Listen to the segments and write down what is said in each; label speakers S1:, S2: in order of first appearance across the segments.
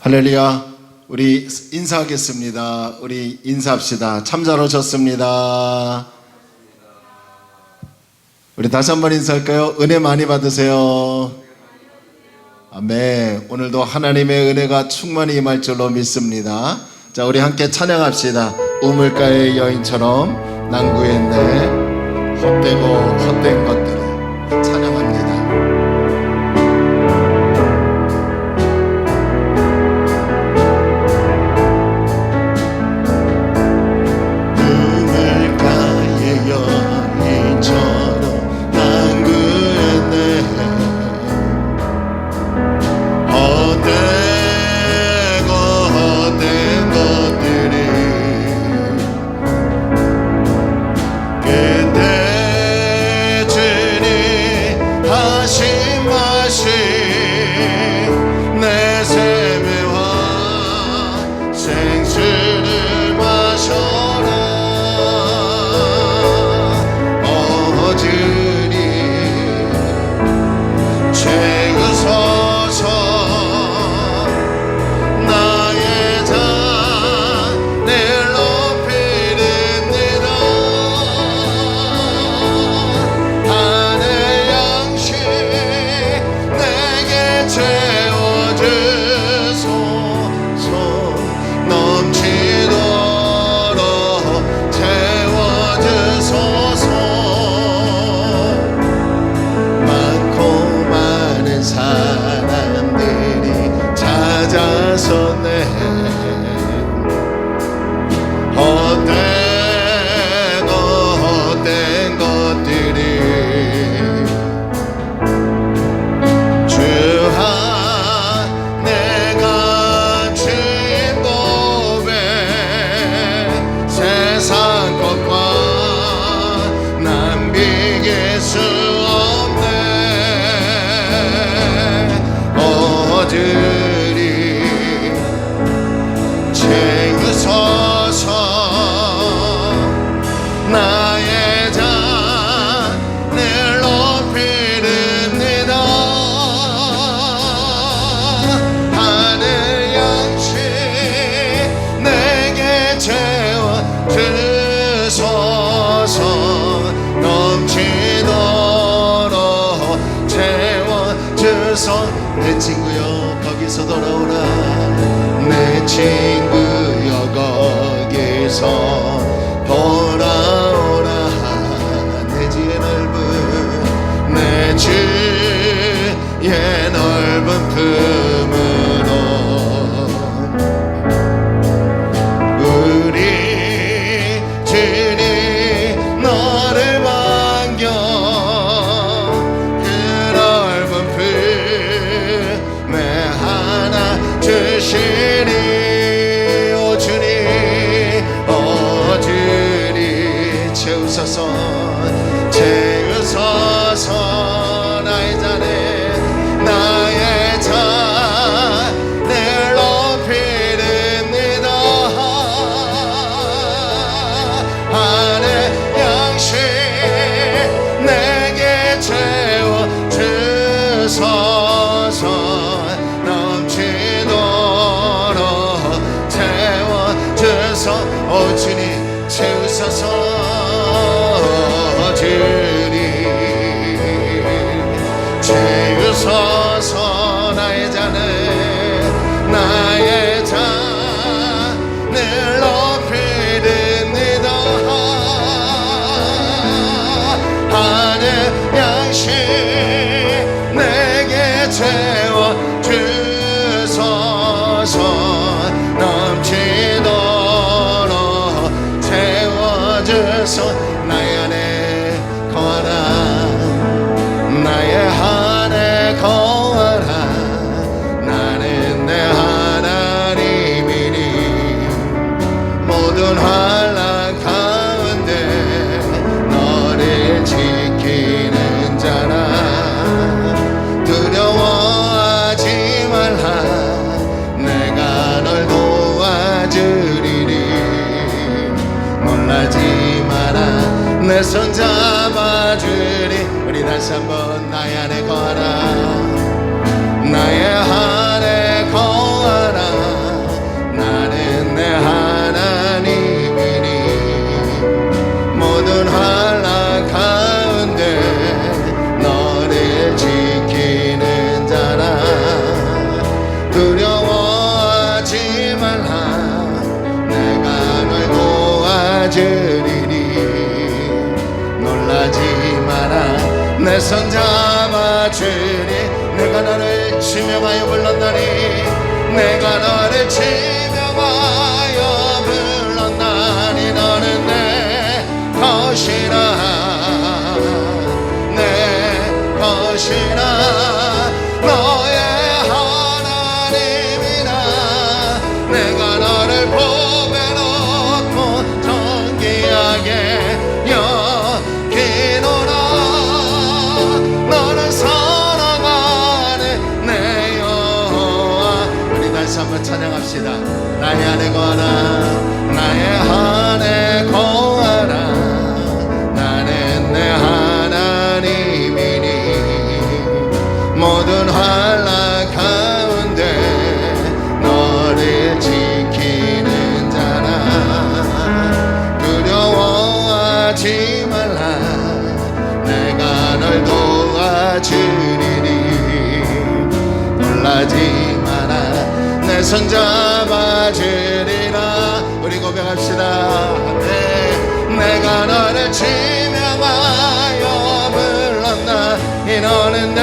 S1: 할렐루야. 우리 인사하겠습니다. 우리 인사합시다. 참 잘 오셨습니다. 우리 다시 한번 인사할까요? 은혜 많이 받으세요. 아멘. 오늘도 하나님의 은혜가 충만히 임할 줄로 믿습니다. 자, 우리 함께 찬양합시다. 우물가의 여인처럼 난구했네 헛되고 헛된 것들을 찬양합니다. 헛된 것들이 주하 내가 주인 법에 세상 것과 남비길 수 없네. 어들이 채우소서. 나의 잔을 높이립니다. 하늘 양식 내게 채워 주소서. 넘치도록 채워 주소. 내 친구여 거기서 돌아오라. 내 친구여 거기서 돌아오라. 내 지의 넓은 내 주의 넓은 품으로 우리 주님 너를 반겨 그 넓은 품에 하나 주시리. 오 주님 오 주님 채우소서. 채우소서. 나의 잔에 나의 잔을 높이립니다. 하늘 양식 내게 채워 주소서. 넘치도록 채워 주소. 오 주님 채우소서. 주님 채우소서. 나의 잔을 높이립니다. 하늘 양식 내게 채워 주소서. 넘치도록 채워주소. 나의 안에 거하라. 나의 안에 거하라. 나는 내 하나님이니 모든 환난 가운데 너를 지키는 자라. 두려워하지 말라. 내가 널 도와주리니 놀라지 마라. 내 손 잡아주리. 우리 다시 한번 나의 안에 거하라. 나의 안에 거하라. 주리니 놀라지 마라 내 손 잡아주니 내가 너를 지명하여 불렀나니 내가 너를 지명하여 불렀나니 너는 내 것이라 내 것이라 너의 하나님이라 내가 너를 복에 넣고 존귀하게 여기노라 너를 사랑하는 내 여호와 우리 다시 한번 찬양합시다. 나의 안에 거하라 나의 안에 거하라 나는 내 하나님이니 모든 환난 가운데 너를 지키는 자라 두려워하지 말라 내가 널 도와주리니 놀라지 마라 내 손 잡아주리라 우리 고백합시다. 내가 너를 지명하여 불렀나 이 너는 내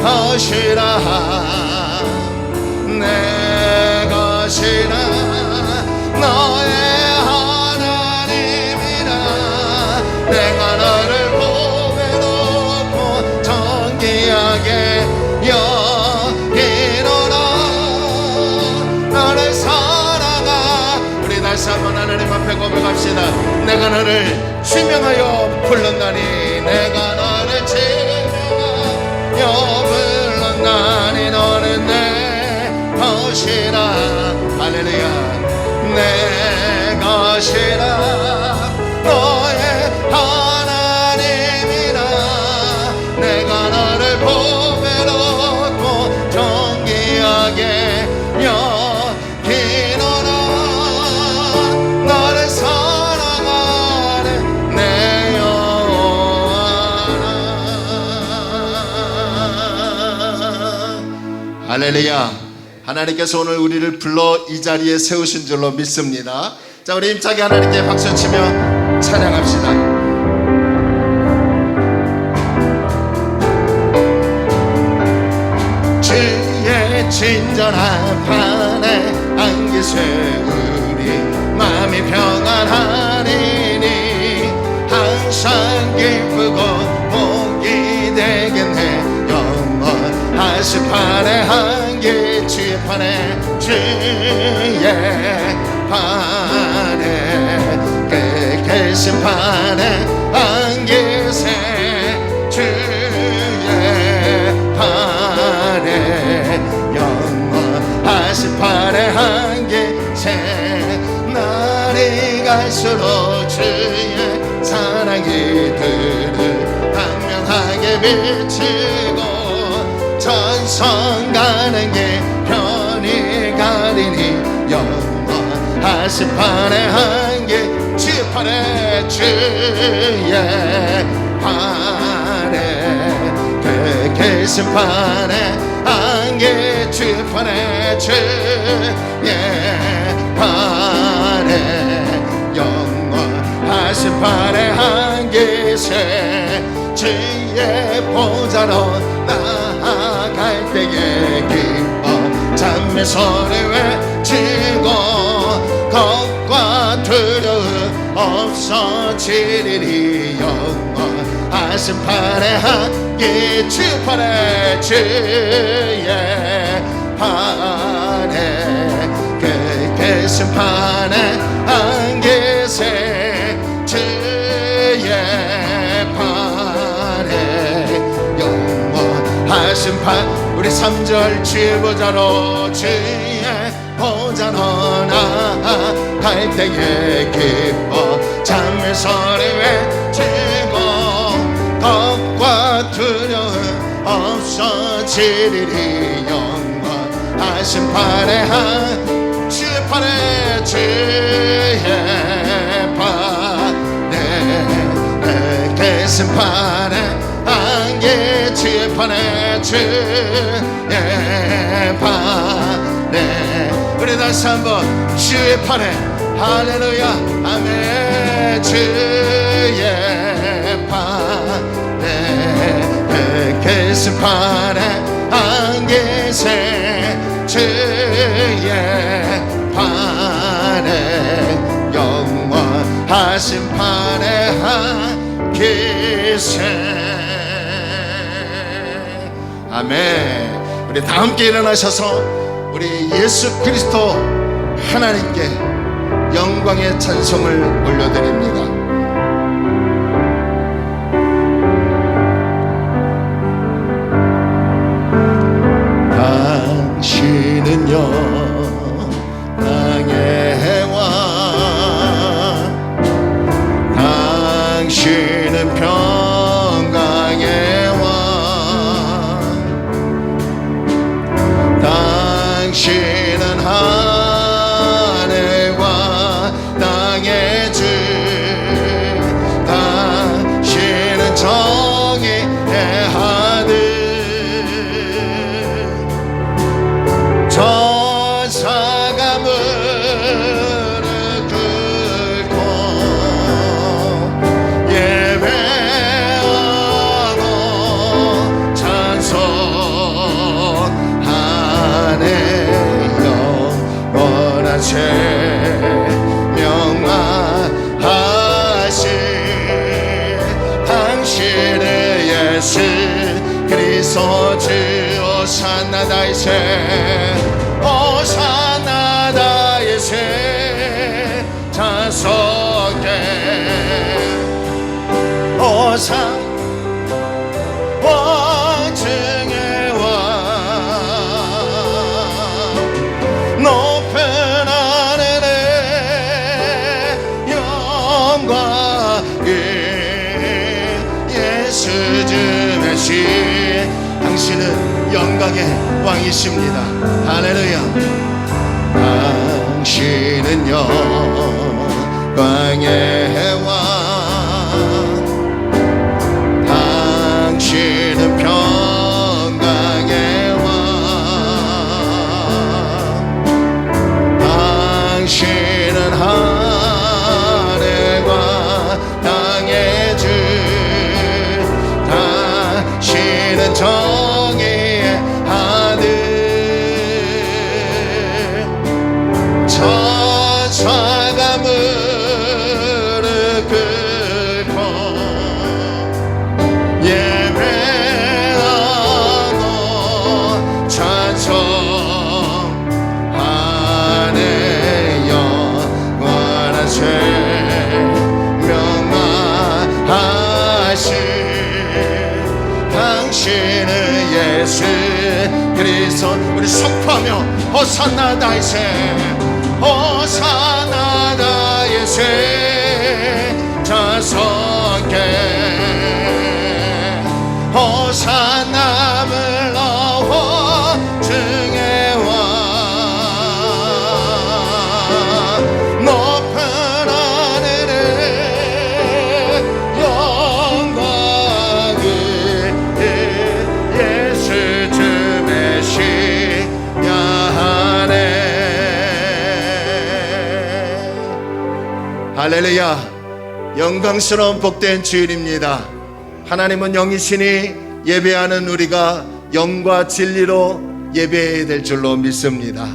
S1: 것이라 내 것이라 너의 하나님이라 내가 너를 복에 놓고 존귀하게 여기노라 너를 사랑하 우리 다시 한번 하나님 앞에 고백합시다. 내가 너를 지명하여 불렀나니 내가 너를 지명하여 불렀나니 너는 내 것이라 할렐루야 내 것이라 너의 하나님이라 내가 너를 복에 놓고 존귀하게 여기노라 너를 사랑하는 내 여호와라 할렐루야 하나님께서 오늘 우리를 불러 이 자리에 세우신 줄로 믿습니다. 자 우리 힘차게 하나님께 박수치며 찬양합시다. 주의 친절한 판에 안기 세우리 마음이 평안하리니 항상 기쁘고 복이 되겠네 영원하신 판에 한기 주의 판에 주의 판에 계신 판에 안기세 주의 판에 영원하신 판에 한기세 날이 갈수록 주의 사랑이 들을 단명하게 비치고 전성 가는 게 편히 가리니 영원하신 판에 한게 주의 판에 주의 판에 계신 판에 한게 주의 판에 주의 판에 영원하신 판에 한게세 주의 보좌로 나아갈 때에 기뻐 찬미 소리 외치고 겁과 두려움 없어지리니 영원하신 판에 한기 주의 판에 주의 판에 계신 판에 한기세 주의 판에 영원하신 판 우리 3절 주의 보좌로 주의 보좌로 나아갈 때에 기뻐 찬미 소리 외치고 겁과 두려움 없어지리니 영원하신 판에 한 주의 판에 주의 판에 계신 판에 한개 주의 판에 주의 판에 우리 다시 한번 주의 판에 할렐루야. 아멘. 주의 판에 게시판에 안 계세. 주의 판에 영원하신 판에 한 계세. 아멘. 우리 다 함께 일어나셔서 우리 예수 그리스도 하나님께 영광의 찬송을 올려드립니다. 당신은요 땅의 왕, 당신은 평강의 왕, 당신은 하늘과 땅의 주, 당신은 정의의 하늘. 천사가 무릎 꿇고 예배하고 찬송하네. 영원한 생명하신 당신의 예수 그리스도 주. 오산나 다이세, 오산나 다이세. 찬송해 오산 왕중의 왕. 높은 하늘에 영광을 예수 주메시. 당신은 영광의 왕이십니다. 할렐루야. 당신은 영광의 왕, 당신은 평강의 왕, 당신은 하늘과 땅의 주, 당신은 정의의 하늘. 천사가 무릎 꿇고 예배하고 찬송하네. 영원한 생명하신 당신은 예수 그리스도. 우리 선포하며 호산나 다이세, 호산나 다이세. 찬송해 호산나 물러와 중의 왕. 높은 하늘에 영광을 예수 주메시 야하네. 할렐루야. 영광스러운 복된 주일입니다. 하나님은 영이시니 예배하는 우리가 영과 진리로 예배해야 될 줄로 믿습니다.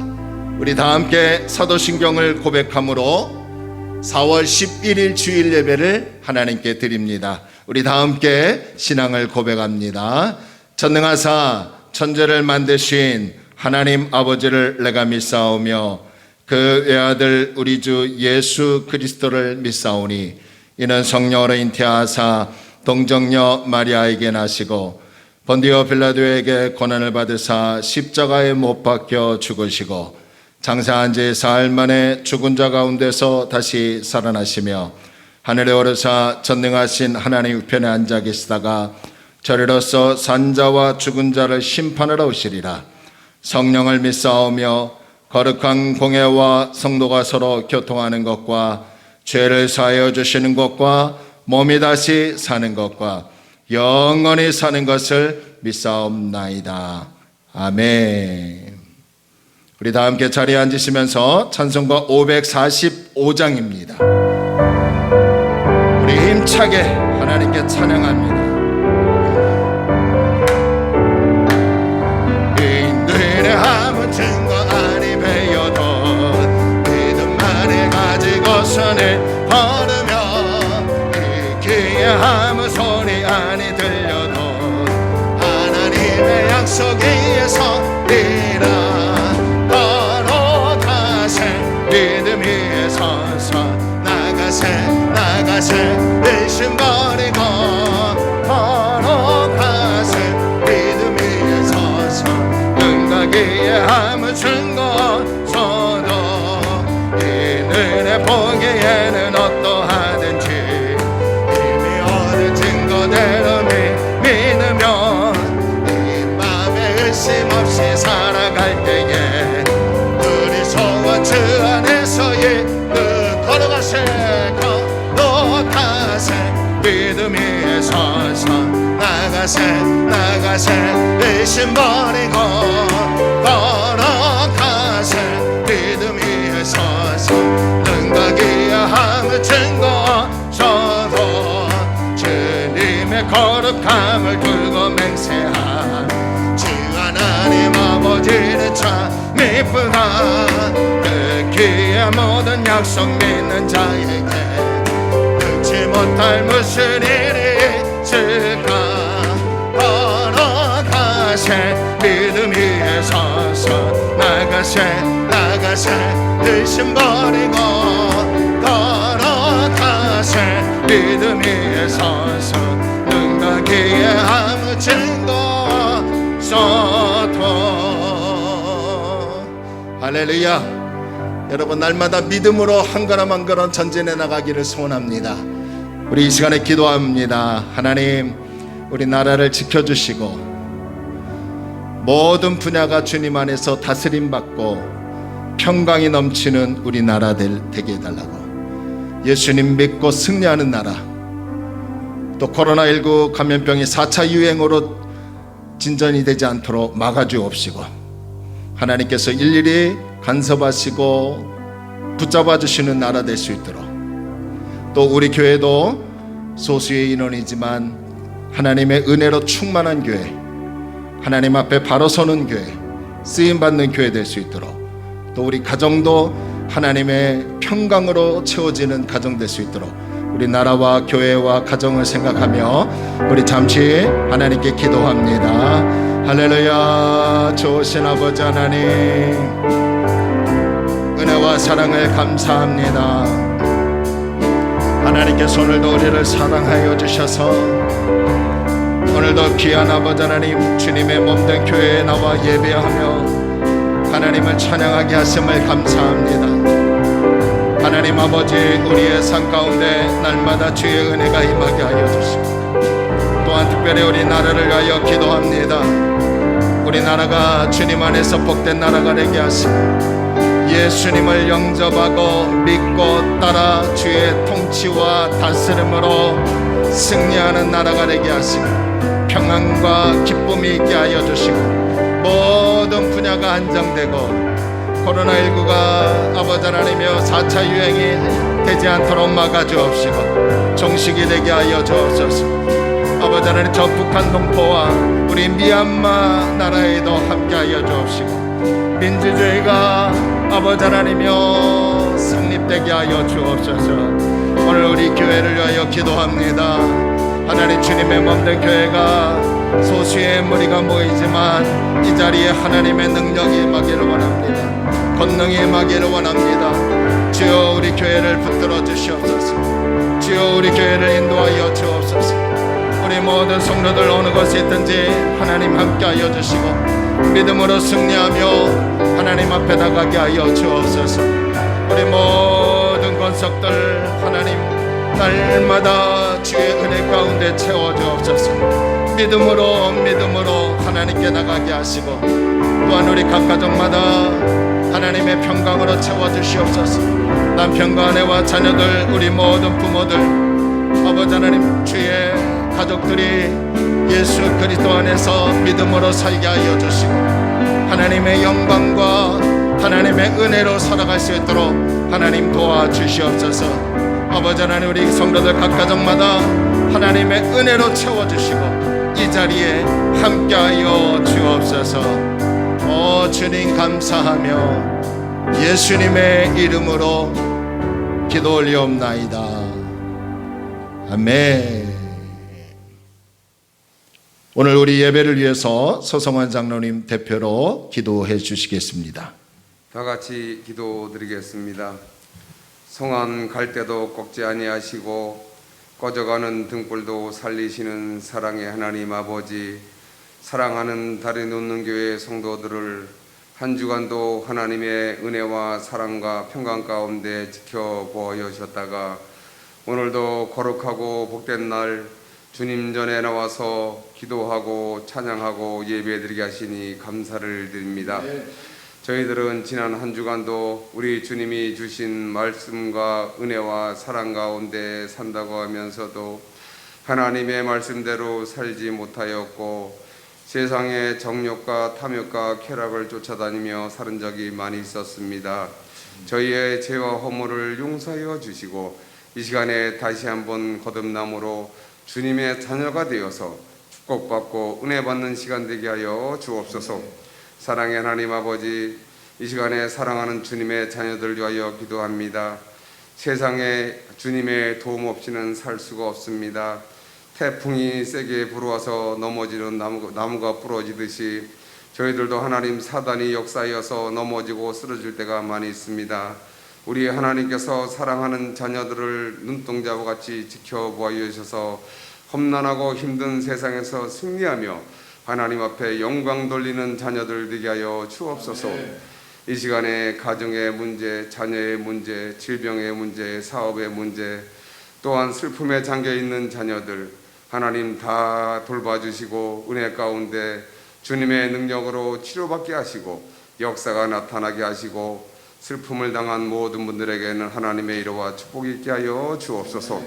S1: 우리 다 함께 사도신경을 고백함으로 4월 11일 주일 예배를 하나님께 드립니다. 우리 다 함께 신앙을 고백합니다. 전능하사 천지를 만드신 하나님 아버지를 내가 믿사오며 그 외아들 우리 주 예수 그리스도를 믿사오니 이는 성령으로 잉태하사 동정녀 마리아에게 나시고 본디오 빌라도에게 고난을 받으사 십자가에 못 박혀 죽으시고 장사한 지 사흘 만에 죽은 자 가운데서 다시 살아나시며 하늘에 오르사 전능하신 하나님 우편에 앉아 계시다가 저리로서 산자와 죽은 자를 심판하러 오시리라. 성령을 믿사오며 거룩한 공회와 성도가 서로 교통하는 것과 죄를 사하여 주시는 것과 몸이 다시 사는 것과 영원히 사는 것을 믿사옵나이다. 아멘. 우리 다 함께 자리에 앉으시면서 찬송가 545장입니다. 우리 힘차게 하나님께 찬양합니다. 인들의 아무 증거 아니 배여도 믿음만을 가지고서는 걸으며 귀에 아무 소리 아니 들려도 하나님의 약속 위에 서리라. 믿음 위에 서서 나가세 의심 버리고 걸어가세. 믿음 위에 서서 능가기에 아무 증거 없어도 이들의 보기에는 어떠하든지 이미 얻은 증거대로 믿으며 이 맘에 의심 없이 살아갈 때에 주 안에서의 걸어가세 믿음 위에 서서 나가세 의심 버리고 걸어가세. 믿음 위에 서서 능가기에 아무 증거 없어도 주님의 거룩함을 두고 맹세한 주 하나님 아버지는 참 이쁘다. 기의 모든 약속 믿는 자에게 능치 못할 무슨 일이 있을까. 걸어가세 믿음 위에 서서 나가세 의심 버리고 걸어가세. 믿음 위에 서서 능가기에 아무 증거 없어도. 할렐루야. 여러분, 날마다 믿음으로 한 걸음 한 걸음 전진해 나가기를 소원합니다. 우리 이 시간에 기도합니다. 하나님, 우리 나라를 지켜주시고 모든 분야가 주님 안에서 다스림 받고 평강이 넘치는 우리 나라들 되게 해달라고. 예수님 믿고 승리하는 나라, 또 코로나19 감염병이 4차 유행으로 진전이 되지 않도록 막아주옵시고 하나님께서 일일이 간섭하시고 붙잡아 주시는 나라 될 수 있도록, 또 우리 교회도 소수의 인원이지만 하나님의 은혜로 충만한 교회, 하나님 앞에 바로 서는 교회, 쓰임받는 교회 될 수 있도록, 또 우리 가정도 하나님의 평강으로 채워지는 가정 될 수 있도록 우리 나라와 교회와 가정을 생각하며 우리 잠시 하나님께 기도합니다. 할렐루야. 좋으신 아버지 하나님, 은혜와 사랑을 감사합니다. 하나님께서 오늘도 우리를 사랑하여 주셔서 오늘도 귀한 아버지 하나님, 주님의 몸된 교회에 나와 예배하며 하나님을 찬양하게 하심을 감사합니다. 하나님 아버지, 우리의 삶 가운데 날마다 주의 은혜가 임하게 하여 주시고, 또한 특별히 우리 나라를 위하여 기도합니다. 우리 나라가 주님 안에서 복된 나라가 되게 하시고 예수님을 영접하고 믿고 따라 주의 통치와 다스림으로 승리하는 나라가 되게 하시고 평안과 기쁨이 있게 하여 주시고 모든 분야가 안정되고 코로나19가 아버지 하나님이여 4차 유행이 되지 않도록 막아주옵시고 종식이 되게 하여 주옵소서. 아버지 하나님, 저 북한 동포와 우리 미얀마 나라에도 함께하여 주옵시고 민주주의가 아버지 하나님이여 성립되게 하여 주옵소서. 오늘 우리 교회를 위하여 기도합니다. 하나님, 주님의 몸된 교회가 소수의 무리가 모이지만 이 자리에 하나님의 능력이 임하기를 원합니다. 권능이 임하기를 원합니다. 주여, 우리 교회를 붙들어 주시옵소서. 주여, 우리 교회를 인도하여 주옵소서. 우리 모든 성도들 어느 곳에 있든지 하나님 함께하여 주시고 믿음으로 승리하며 하나님 앞에 나가게 하여 주옵소서. 우리 모든 권속들 하나님 날마다 주의 은혜 가운데 채워 주옵소서. 믿음으로 하나님께 나가게 하시고 또한 우리 각 가정마다 하나님의 평강으로 채워 주시옵소서. 남편과 아내와 자녀들, 우리 모든 부모들, 아버지 하나님, 주의 가족들이 예수 그리스도 안에서 믿음으로 살게 하여 주시고 하나님의 영광과 하나님의 은혜로 살아갈 수 있도록 하나님 도와주시옵소서. 아버지 하나님, 우리 성도들 각 가정마다 하나님의 은혜로 채워주시고 이 자리에 함께하여 주옵소서. 주님 감사하며 예수님의 이름으로 기도 올리옵나이다. 아멘. 오늘 우리 예배를 위해서 서성환 장로님 대표로 기도해 주시겠습니다.
S2: 다 같이 기도드리겠습니다. 성안 갈 때도 꺾지 아니하시고 꺼져가는 등불도 살리시는 사랑의 하나님 아버지, 사랑하는 달에 놓는 교회 성도들을 한 주간도 하나님의 은혜와 사랑과 평강 가운데 지켜보아 주셨다가 오늘도 거룩하고 복된 날 주님 전에 나와서 기도하고 찬양하고 예배드리게 하시니 감사를 드립니다. 저희들은 지난 한 주간도 우리 주님이 주신 말씀과 은혜와 사랑 가운데 산다고 하면서도 하나님의 말씀대로 살지 못하였고 세상의 정욕과 탐욕과 쾌락을 쫓아다니며 사는 적이 많이 있었습니다. 저희의 죄와 허물을 용서하여 주시고 이 시간에 다시 한번 거듭남으로 주님의 자녀가 되어서 축복받고 은혜 받는 시간 되게 하여 주옵소서. 사랑의 하나님 아버지, 이 시간에 사랑하는 주님의 자녀들 위하여 기도합니다. 세상에 주님의 도움 없이는 살 수가 없습니다. 태풍이 세게 불어와서 넘어지는 나무가 부러지듯이 저희들도 하나님 사단이 역사하여서 넘어지고 쓰러질 때가 많이 있습니다. 우리 하나님께서 사랑하는 자녀들을 눈동자와 같이 지켜보아 주셔서 험난하고 힘든 세상에서 승리하며 하나님 앞에 영광 돌리는 자녀들 되게 하여 주옵소서. 이 시간에 가정의 문제, 자녀의 문제, 질병의 문제, 사업의 문제, 또한 슬픔에 잠겨있는 자녀들 하나님 다 돌봐주시고 은혜 가운데 주님의 능력으로 치료받게 하시고 역사가 나타나게 하시고 슬픔을 당한 모든 분들에게는 하나님의 이름과 축복이 있게 하여 주옵소서.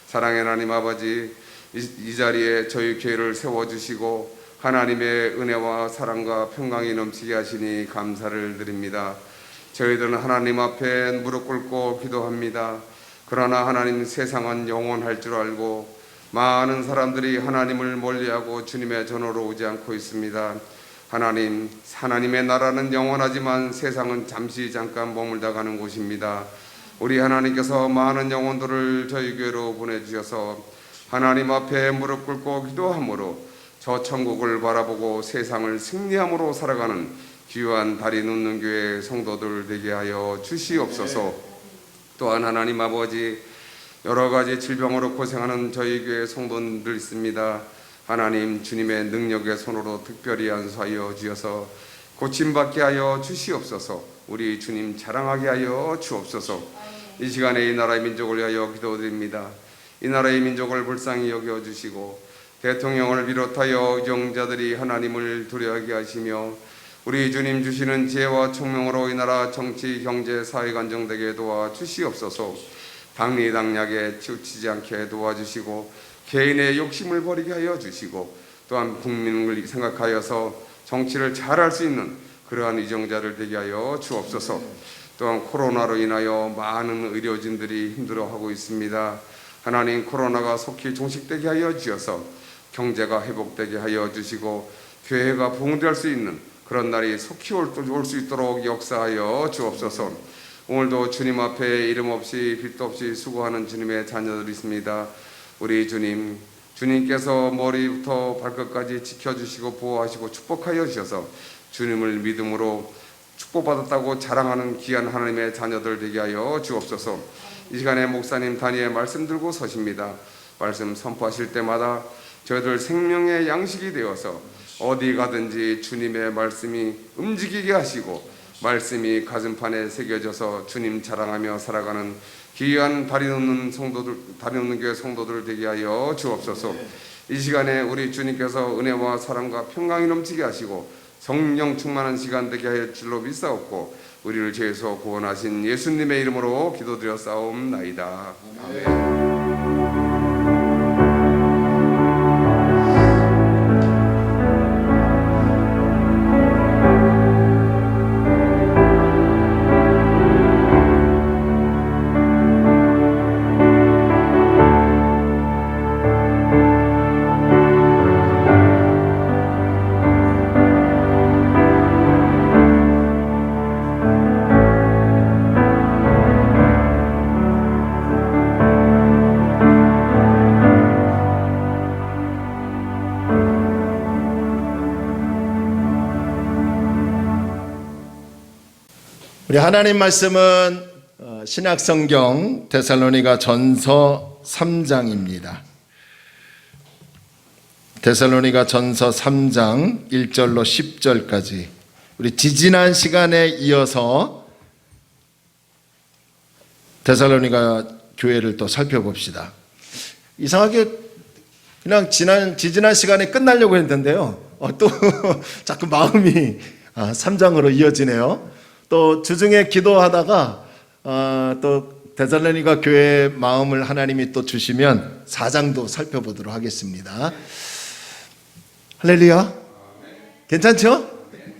S2: 사랑의 하나님 아버지, 이 자리에 저희 교회를 세워주시고 하나님의 은혜와 사랑과 평강이 넘치게 하시니 감사를 드립니다. 저희들은 하나님 앞에 무릎 꿇고 기도합니다. 그러나 하나님, 세상은 영원할 줄 알고 많은 사람들이 하나님을 멀리하고 주님의 전으로 오지 않고 있습니다. 하나님, 하나님의 나라는 영원하지만 세상은 잠시 잠깐 머물다 가는 곳입니다. 우리 하나님께서 많은 영혼들을 저희 교회로 보내주셔서 하나님 앞에 무릎 꿇고 기도함으로 저 천국을 바라보고 세상을 승리함으로 살아가는 귀한 달이 놓는 교회 성도들 되게 하여 주시옵소서. 또한 하나님 아버지, 여러 가지 질병으로 고생하는 저희 교회 성도들 있습니다. 하나님, 주님의 능력의 손으로 특별히 안수하여 주셔서 고침받게 하여 주시옵소서. 우리 주님 자랑하게 하여 주옵소서. 이 시간에 이 나라의 민족을 위하여 기도드립니다. 이 나라의 민족을 불쌍히 여겨주시고 대통령을 비롯하여 의정자들이 하나님을 두려워하게 하시며 우리 주님 주시는 지혜와 총명으로 이 나라 정치, 경제, 사회가 안정되게 도와주시옵소서. 당리당략에 치우치지 않게 도와주시고 개인의 욕심을 버리게 하여 주시고 또한 국민을 생각하여서 정치를 잘할 수 있는 그러한 의정자를 되게 하여 주옵소서. 또한 코로나로 인하여 많은 의료진들이 힘들어하고 있습니다. 하나님, 코로나가 속히 종식되게 하여 주셔서 경제가 회복되게 하여 주시고 교회가 부흥될 수 있는 그런 날이 속히 올 수 있도록 역사하여 주옵소서. 오늘도 주님 앞에 이름 없이 빛도 없이 수고하는 주님의 자녀들이 있습니다. 우리 주님, 주님께서 머리부터 발끝까지 지켜주시고 보호하시고 축복하여 주셔서 주님을 믿음으로 축복받았다고 자랑하는 귀한 하나님의 자녀들 되게 하여 주옵소서. 이 시간에 목사님 단위의 말씀 들고 서십니다. 말씀 선포하실 때마다 저희들 생명의 양식이 되어서 어디 가든지 주님의 말씀이 움직이게 하시고 말씀이 가슴판에 새겨져서 주님 자랑하며 살아가는 귀한 다리 놓는 교회 성도들 되게 하여 주옵소서. 이 시간에 우리 주님께서 은혜와 사랑과 평강이 넘치게 하시고 성령 충만한 시간 되게 하여 줄로 믿사옵고 우리를 죄에서 구원하신 예수님의 이름으로 기도드렸사옵나이다. 아멘.
S1: 우리 하나님 말씀은 신약성경 데살로니가 전서 3장입니다. 데살로니가 전서 3장 1절로 10절까지 우리 지지난 시간에 이어서 데살로니가 교회를 또 살펴봅시다. 이상하게 그냥 지지난 시간에 끝나려고 했는데요. 또 자꾸 마음이 3장으로 이어지네요. 또 주중에 기도하다가 또 데살로니가 교회의 마음을 하나님이 또 주시면 4장도 살펴보도록 하겠습니다. 할렐루야. 괜찮죠?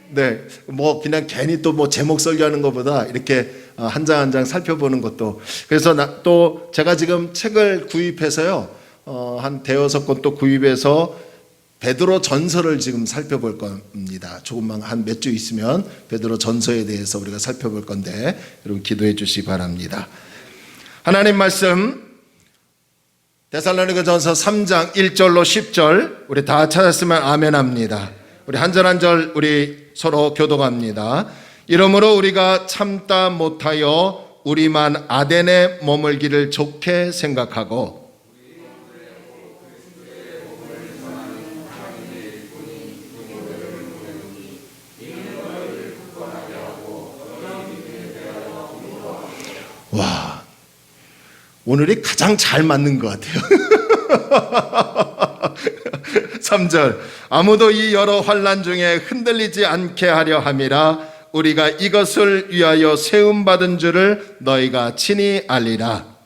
S1: 네. 뭐 그냥 괜히 또 뭐 제목 설교하는 것보다 이렇게 한 장 한 장 살펴보는 것도. 그래서 또 제가 지금 책을 구입해서요. 한 대여섯 권 또 구입해서 베드로 전서를 지금 살펴볼 겁니다. 조금만 한 몇 주 있으면 베드로 전서에 대해서 우리가 살펴볼 건데 여러분 기도해 주시기 바랍니다. 하나님 말씀 데살로니가 전서 3장 1절로 10절 우리 다 찾았으면 아멘 합니다. 우리 한 절 한 절 우리 서로 교독합니다. 이러므로 우리가 참다 못하여 우리만 아덴에 머물기를 좋게 생각하고 와, 오늘이 가장 잘 맞는 것 같아요. 3절 아무도 이 여러 환난 중에 흔들리지 않게 하려 함이라 우리가 이것을 위하여 세움받은 줄을 너희가 친히 알리라.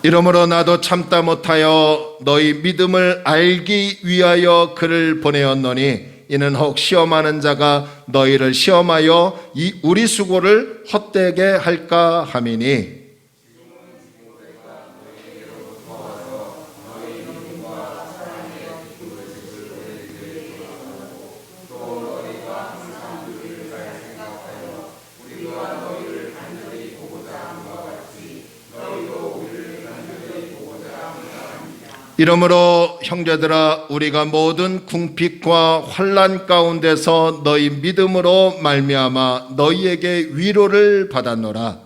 S1: 이러므로 나도 참다 못하여 너희 믿음을 알기 위하여 그를 보내었노니 이는 혹 시험하는 자가 너희를 시험하여 이 우리 수고를 헛되게 할까 함이니 이러므로 형제들아 우리가 모든 궁핍과 환난 가운데서 너희 믿음으로 말미암아 너희에게 위로를 받았노라.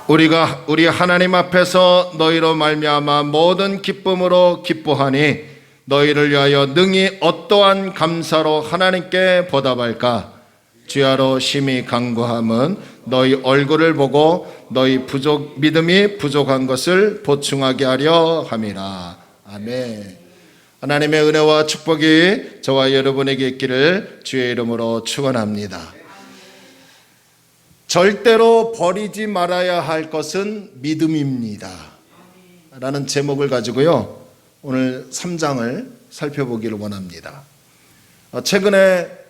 S1: 우리 하나님 앞에서 너희로 말미암아 모든 기쁨으로 기뻐하니 너희를 위하여 능히 어떠한 감사로 하나님께 보답할까? 주야로 심히 간구함은 너희 얼굴을 보고 너희 믿음이 부족한 것을 보충하게 하려 함이라. 아멘. 하나님의 은혜와 축복이 저와 여러분에게 있기를 주의 이름으로 축원합니다. 절대로 버리지 말아야 할 것은 믿음입니다. 라는 제목을 가지고요. 오늘 3장을 살펴보기를 원합니다. 최근에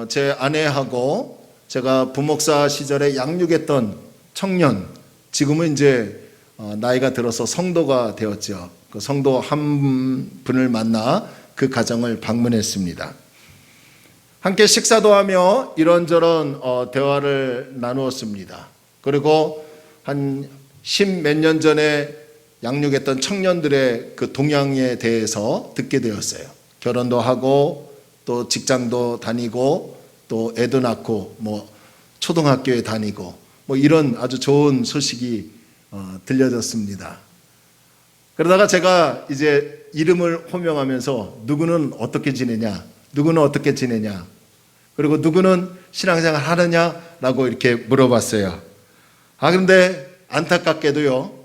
S1: 제 아내하고 제가 부목사 시절에 양육했던 청년, 지금은 이제 나이가 들어서 성도가 되었죠. 그 성도 한 분을 만나 그 가정을 방문했습니다. 함께 식사도 하며 이런저런 대화를 나누었습니다. 그리고 한 10몇 년 전에 양육했던 청년들의 그 동향에 대해서 듣게 되었어요. 결혼도 하고 또 직장도 다니고 또 애도 낳고 뭐 초등학교에 다니고 뭐 이런 아주 좋은 소식이 들려졌습니다. 그러다가 제가 이제 이름을 호명하면서 누구는 어떻게 지내냐, 누구는 어떻게 지내냐, 그리고 누구는 신앙생활 하느냐라고 이렇게 물어봤어요. 그런데 안타깝게도요,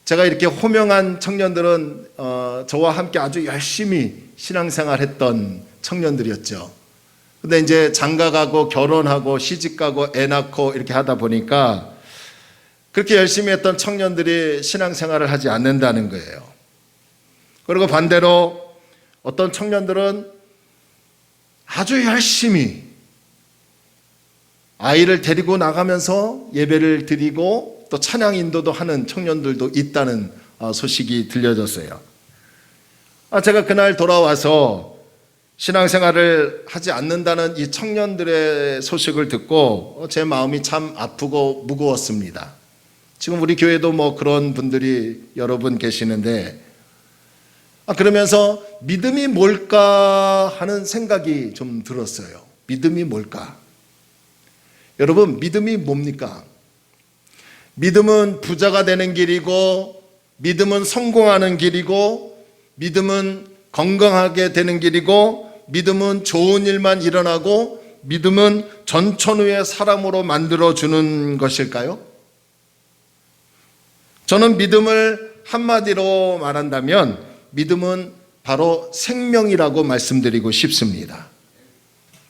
S1: 제가 이렇게 호명한 청년들은 저와 함께 아주 열심히 신앙생활 했던 청년들이었죠. 근데 이제 장가가고 결혼하고 시집가고 애 낳고 이렇게 하다 보니까 그렇게 열심히 했던 청년들이 신앙생활을 하지 않는다는 거예요. 그리고 반대로 어떤 청년들은 아주 열심히 아이를 데리고 나가면서 예배를 드리고 또 찬양 인도도 하는 청년들도 있다는 소식이 들려졌어요. 제가 그날 돌아와서 신앙생활을 하지 않는다는 이 청년들의 소식을 듣고 제 마음이 참 아프고 무거웠습니다. 지금 우리 교회도 뭐 그런 분들이 여러 분 계시는데, 그러면서 믿음이 뭘까 하는 생각이 좀 들었어요. 믿음이 뭘까? 여러분, 믿음이 뭡니까? 믿음은 부자가 되는 길이고, 믿음은 성공하는 길이고, 믿음은 건강하게 되는 길이고, 믿음은 좋은 일만 일어나고, 믿음은 전천후의 사람으로 만들어주는 것일까요? 저는 믿음을 한마디로 말한다면 믿음은 바로 생명이라고 말씀드리고 싶습니다.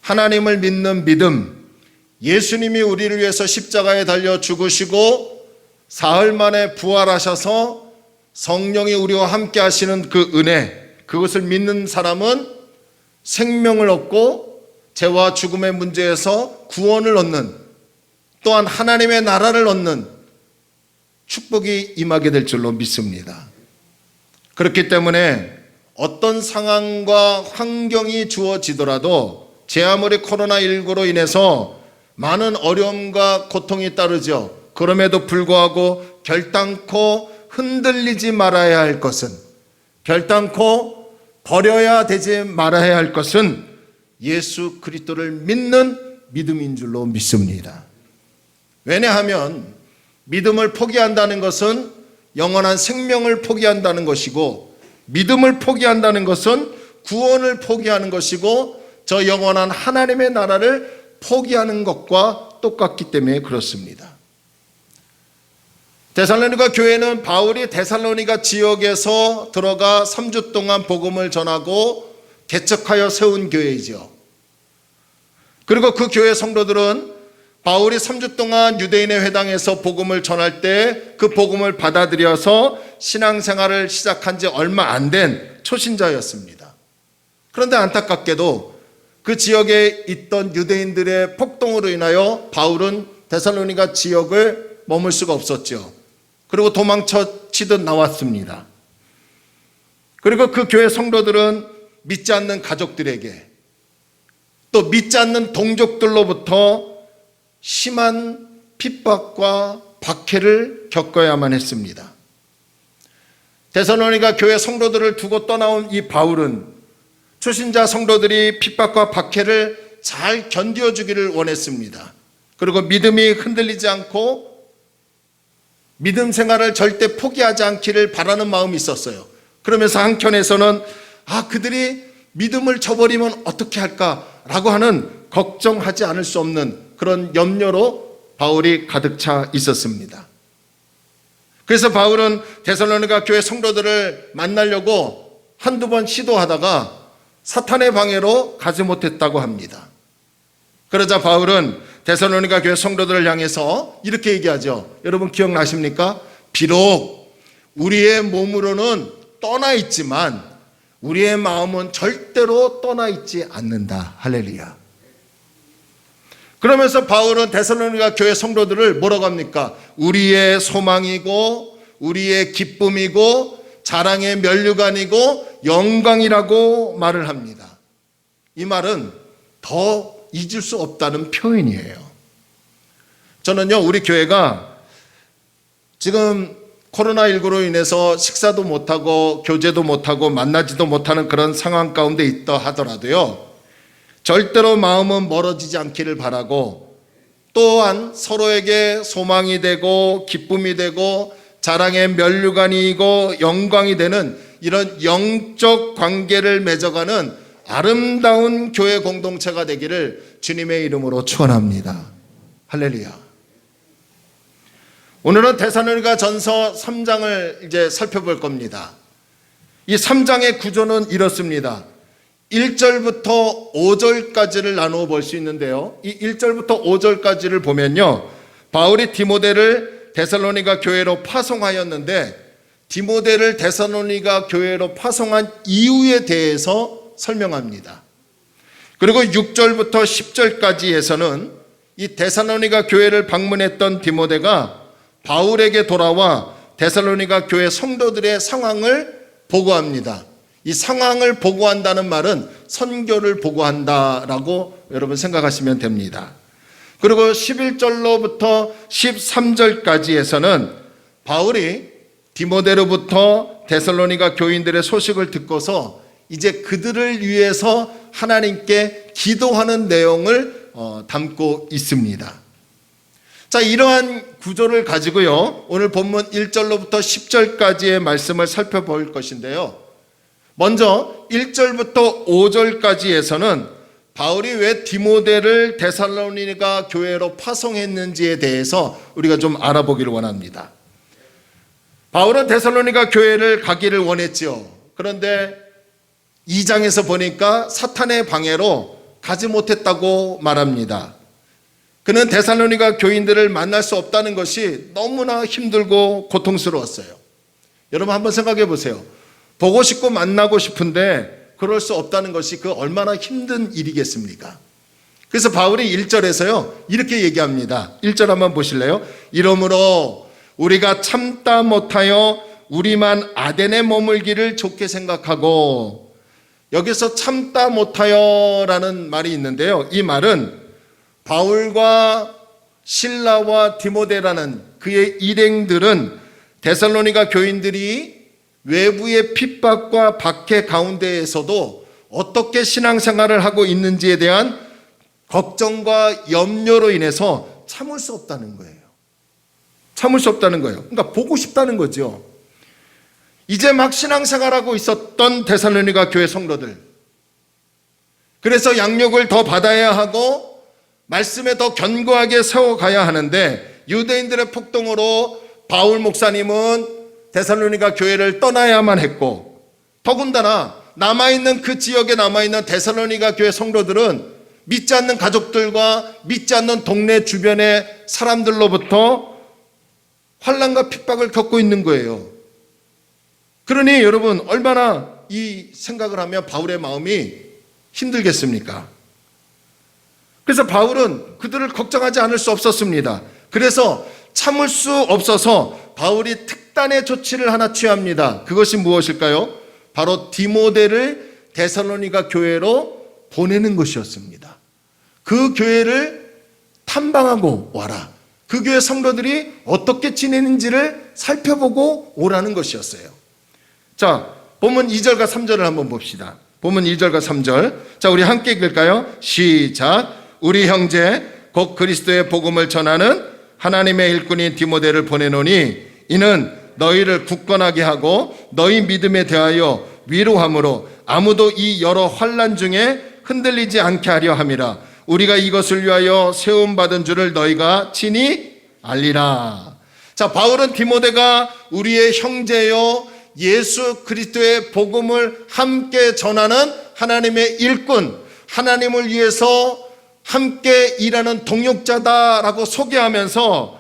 S1: 하나님을 믿는 믿음, 예수님이 우리를 위해서 십자가에 달려 죽으시고 사흘 만에 부활하셔서 성령이 우리와 함께 하시는 그 은혜, 그것을 믿는 사람은 생명을 얻고 죄와 죽음의 문제에서 구원을 얻는, 또한 하나님의 나라를 얻는 축복이 임하게 될 줄로 믿습니다. 그렇기 때문에 어떤 상황과 환경이 주어지더라도, 제 아무리 코로나19로 인해서 많은 어려움과 고통이 따르죠. 그럼에도 불구하고 결단코 흔들리지 말아야 할 것은, 결단코 버려야 되지 말아야 할 것은 예수 그리스도를 믿는 믿음인 줄로 믿습니다. 왜냐하면 믿음을 포기한다는 것은 영원한 생명을 포기한다는 것이고, 믿음을 포기한다는 것은 구원을 포기하는 것이고, 저 영원한 하나님의 나라를 포기하는 것과 똑같기 때문에 그렇습니다. 데살로니가 교회는 바울이 데살로니가 지역에서 들어가 3주 동안 복음을 전하고 개척하여 세운 교회이죠. 그리고 그 교회 성도들은 바울이 3주 동안 유대인의 회당에서 복음을 전할 때 그 복음을 받아들여서 신앙생활을 시작한 지 얼마 안 된 초신자였습니다. 그런데 안타깝게도 그 지역에 있던 유대인들의 폭동으로 인하여 바울은 데살로니가 지역을 머물 수가 없었죠. 그리고 도망쳐 치듯 나왔습니다. 그리고 그 교회 성도들은 믿지 않는 가족들에게, 또 믿지 않는 동족들로부터 심한 핍박과 박해를 겪어야만 했습니다. 데살로니가 교회 성도들을 두고 떠나온 이 바울은 초신자 성도들이 핍박과 박해를 잘 견뎌주기를 원했습니다. 그리고 믿음이 흔들리지 않고 믿음 생활을 절대 포기하지 않기를 바라는 마음이 있었어요. 그러면서 한켠에서는 그들이 믿음을 저버리면 어떻게 할까라고 하는 걱정하지 않을 수 없는 그런 염려로 바울이 가득 차 있었습니다. 그래서 바울은 데살로니가 교회 성도들을 만나려고 한두 번 시도하다가 사탄의 방해로 가지 못했다고 합니다. 그러자 바울은 데살로니가 교회 성도들을 향해서 이렇게 얘기하죠. 여러분 기억나십니까? 비록 우리의 몸으로는 떠나 있지만 우리의 마음은 절대로 떠나 있지 않는다. 할렐루야. 그러면서 바울은 데살로니가 교회 성도들을 뭐라고 합니까? 우리의 소망이고 우리의 기쁨이고 자랑의 면류관이고 영광이라고 말을 합니다. 이 말은 더 잊을 수 없다는 표현이에요. 저는요, 우리 교회가 지금 코로나19로 인해서 식사도 못하고 교제도 못하고 만나지도 못하는 그런 상황 가운데 있다 하더라도요, 절대로 마음은 멀어지지 않기를 바라고, 또한 서로에게 소망이 되고 기쁨이 되고 자랑의 면류관이고 영광이 되는 이런 영적 관계를 맺어가는 아름다운 교회 공동체가 되기를 주님의 이름으로 축원합니다. 할렐루야. 오늘은 데살로니가 전서 3장을 이제 살펴볼 겁니다. 이 3장의 구조는 이렇습니다. 1절부터 5절까지를 나누어 볼 수 있는데요, 이 1절부터 5절까지를 보면요, 바울이 디모데를 데살로니가 교회로 파송하였는데 디모데를 데살로니가 교회로 파송한 이유에 대해서 설명합니다. 그리고 6절부터 10절까지에서는 이 데살로니가 교회를 방문했던 디모데가 바울에게 돌아와 데살로니가 교회 성도들의 상황을 보고합니다. 이 상황을 보고한다는 말은 선교를 보고한다라고 여러분 생각하시면 됩니다. 그리고 11절로부터 13절까지에서는 바울이 디모데로부터 데살로니가 교인들의 소식을 듣고서 이제 그들을 위해서 하나님께 기도하는 내용을 담고 있습니다. 자, 이러한 구조를 가지고요, 오늘 본문 1절로부터 10절까지의 말씀을 살펴볼 것인데요. 먼저 1절부터 5절까지에서는 바울이 왜 디모데를 데살로니가 교회로 파송했는지에 대해서 우리가 좀 알아보기를 원합니다. 바울은 데살로니가 교회를 가기를 원했죠. 그런데 2장에서 보니까 사탄의 방해로 가지 못했다고 말합니다. 그는 데살로니가 교인들을 만날 수 없다는 것이 너무나 힘들고 고통스러웠어요. 여러분 한번 생각해 보세요. 보고 싶고 만나고 싶은데 그럴 수 없다는 것이 그 얼마나 힘든 일이겠습니까? 그래서 바울이 1절에서요 이렇게 얘기합니다. 1절 한번 보실래요? 이러므로 우리가 참다 못하여 우리만 아덴에 머물기를 좋게 생각하고, 여기서 참다 못하여 라는 말이 있는데요, 이 말은 바울과 실라와 디모데라는 그의 일행들은 데살로니가 교인들이 외부의 핍박과 박해 가운데에서도 어떻게 신앙생활을 하고 있는지에 대한 걱정과 염려로 인해서 참을 수 없다는 거예요. 참을 수 없다는 거예요. 그러니까 보고 싶다는 거죠. 이제 막 신앙생활하고 있었던 데살로니가 교회 성도들, 그래서 양육을 더 받아야 하고 말씀에 더 견고하게 세워가야 하는데, 유대인들의 폭동으로 바울 목사님은 데살로니가 교회를 떠나야만 했고, 더군다나 남아있는 그 지역에 남아있는 데살로니가 교회 성도들은 믿지 않는 가족들과 믿지 않는 동네 주변의 사람들로부터 환난과 핍박을 겪고 있는 거예요. 그러니 여러분 얼마나 이 생각을 하면 바울의 마음이 힘들겠습니까? 그래서 바울은 그들을 걱정하지 않을 수 없었습니다. 그래서 참을 수 없어서 바울이 특단의 조치를 하나 취합니다. 그것이 무엇일까요? 바로 디모데를 데살로니가 교회로 보내는 것이었습니다. 그 교회를 탐방하고 와라. 그 교회 성도들이 어떻게 지내는지를 살펴보고 오라는 것이었어요. 자, 본문 2절과 3절을 한번 봅시다. 본문 2절과 3절. 자, 우리 함께 읽을까요? 시작. 우리 형제 곧 그리스도의 복음을 전하는 하나님의 일꾼인 디모데를 보내노니 이는 너희를 굳건하게 하고 너희 믿음에 대하여 위로함으로 아무도 이 여러 환난 중에 흔들리지 않게 하려 함이라. 우리가 이것을 위하여 세움받은 줄을 너희가 친히 알리라. 자, 바울은 디모데가 우리의 형제요 예수 그리스도의 복음을 함께 전하는 하나님의 일꾼, 하나님을 위해서 함께 일하는 동역자다라고 소개하면서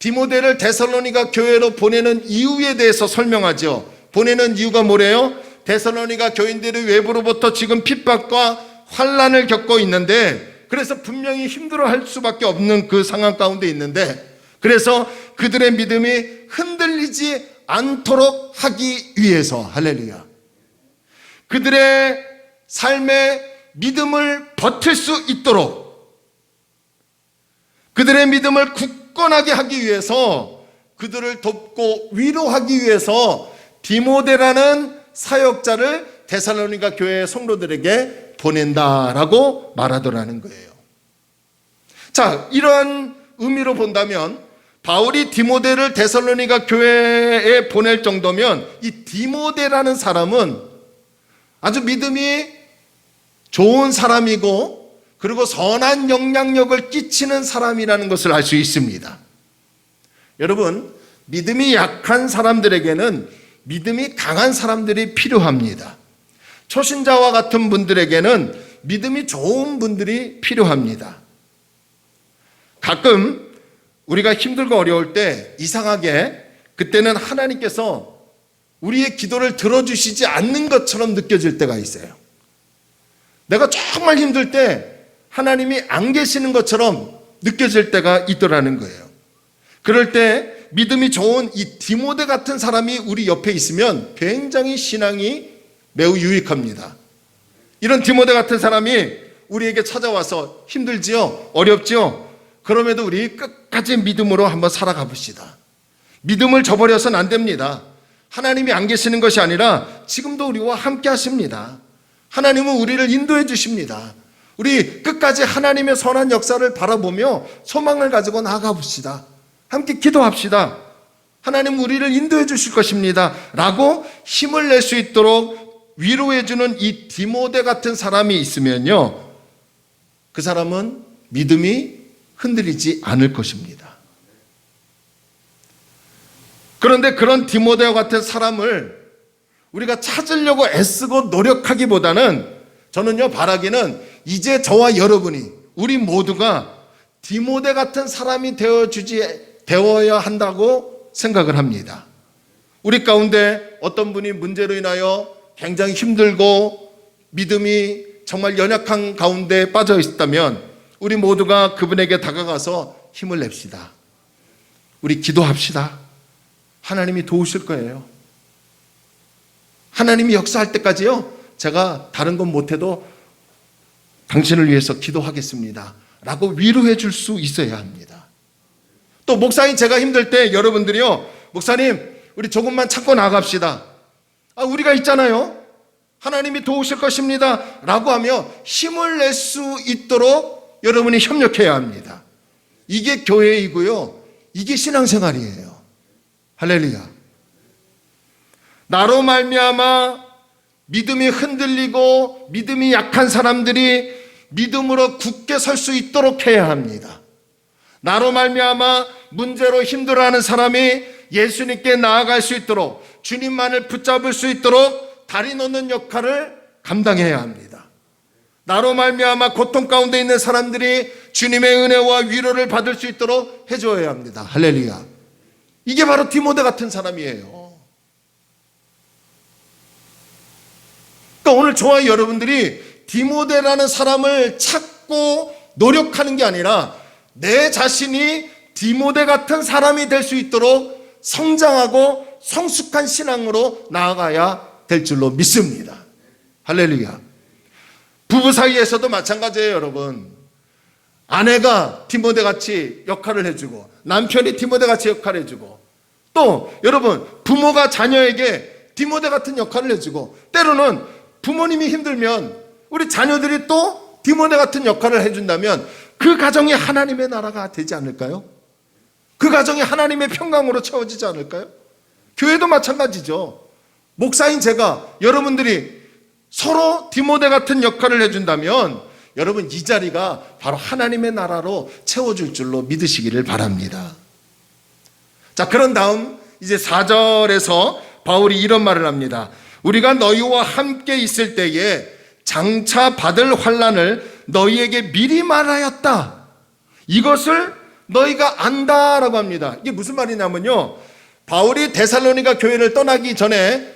S1: 디모데를 데살로니가 교회로 보내는 이유에 대해서 설명하죠. 보내는 이유가 뭐래요? 데살로니가 교인들이 외부로부터 지금 핍박과 환난을 겪고 있는데, 그래서 분명히 힘들어할 수밖에 없는 그 상황 가운데 있는데, 그래서 그들의 믿음이 흔들리지 않도록 하기 위해서, 할렐루야, 그들의 삶의 믿음을 버틸 수 있도록, 그들의 믿음을 굳건하게 하기 위해서, 그들을 돕고 위로하기 위해서 디모데라는 사역자를 데살로니가 교회의 성도들에게 보낸다라고 말하더라는 거예요. 자, 이러한 의미로 본다면 바울이 디모데를 데살로니가 교회에 보낼 정도면 이 디모데라는 사람은 아주 믿음이 좋은 사람이고, 그리고 선한 영향력을 끼치는 사람이라는 것을 알 수 있습니다. 여러분, 믿음이 약한 사람들에게는 믿음이 강한 사람들이 필요합니다. 초신자와 같은 분들에게는 믿음이 좋은 분들이 필요합니다. 가끔 우리가 힘들고 어려울 때 이상하게 그때는 하나님께서 우리의 기도를 들어주시지 않는 것처럼 느껴질 때가 있어요. 내가 정말 힘들 때 하나님이 안 계시는 것처럼 느껴질 때가 있더라는 거예요. 그럴 때 믿음이 좋은 이 디모데 같은 사람이 우리 옆에 있으면 굉장히 신앙이 매우 유익합니다. 이런 디모데 같은 사람이 우리에게 찾아와서 힘들지요? 어렵지요? 그럼에도 우리 끝까지 믿음으로 한번 살아가 봅시다. 믿음을 저버려서는 안 됩니다. 하나님이 안 계시는 것이 아니라 지금도 우리와 함께 하십니다. 하나님은 우리를 인도해 주십니다. 우리 끝까지 하나님의 선한 역사를 바라보며 소망을 가지고 나아가 봅시다. 함께 기도합시다. 하나님 우리를 인도해 주실 것입니다 라고 힘을 낼 수 있도록 위로해 주는 이 디모데 같은 사람이 있으면요, 그 사람은 믿음이 흔들리지 않을 것입니다. 그런데 그런 디모데와 같은 사람을 우리가 찾으려고 애쓰고 노력하기보다는 저는요, 바라기는 이제 저와 여러분이, 우리 모두가 디모데 같은 사람이 되어야 한다고 생각을 합니다. 우리 가운데 어떤 분이 문제로 인하여 굉장히 힘들고 믿음이 정말 연약한 가운데 빠져 있다면 우리 모두가 그분에게 다가가서 힘을 냅시다. 우리 기도합시다. 하나님이 도우실 거예요. 하나님이 역사할 때까지요, 제가 다른 건 못해도 당신을 위해서 기도하겠습니다 라고 위로해 줄 수 있어야 합니다. 또 목사님 제가 힘들 때 여러분들이요, 목사님 우리 조금만 참고 나갑시다. 우리가 있잖아요. 하나님이 도우실 것입니다 라고 하며 힘을 낼 수 있도록 여러분이 협력해야 합니다. 이게 교회이고요, 이게 신앙생활이에요. 할렐루야. 나로 말미암아 믿음이 흔들리고 믿음이 약한 사람들이 믿음으로 굳게 설 수 있도록 해야 합니다. 나로 말미암아 문제로 힘들어하는 사람이 예수님께 나아갈 수 있도록, 주님만을 붙잡을 수 있도록 다리 놓는 역할을 감당해야 합니다. 나로 말미암아 고통 가운데 있는 사람들이 주님의 은혜와 위로를 받을 수 있도록 해줘야 합니다. 할렐루야. 이게 바로 디모데 같은 사람이에요. 그러니까 오늘 저와 여러분들이 디모데라는 사람을 찾고 노력하는 게 아니라 내 자신이 디모데 같은 사람이 될 수 있도록 성장하고 성숙한 신앙으로 나아가야 될 줄로 믿습니다. 할렐루야. 부부 사이에서도 마찬가지예요, 여러분. 아내가 디모데 같이 역할을 해주고 남편이 디모데 같이 역할을 해주고, 또 여러분 부모가 자녀에게 디모데 같은 역할을 해주고, 때로는 부모님이 힘들면 우리 자녀들이 또 디모데 같은 역할을 해준다면 그 가정이 하나님의 나라가 되지 않을까요? 그 가정이 하나님의 평강으로 채워지지 않을까요? 교회도 마찬가지죠. 목사인 제가, 여러분들이 서로 디모데 같은 역할을 해준다면 여러분 이 자리가 바로 하나님의 나라로 채워줄 줄로 믿으시기를 바랍니다. 자, 그런 다음 이제 4절에서 바울이 이런 말을 합니다. 우리가 너희와 함께 있을 때에 장차 받을 환난을 너희에게 미리 말하였다. 이것을 너희가 안다라고 합니다. 이게 무슨 말이냐면요, 바울이 데살로니가 교회를 떠나기 전에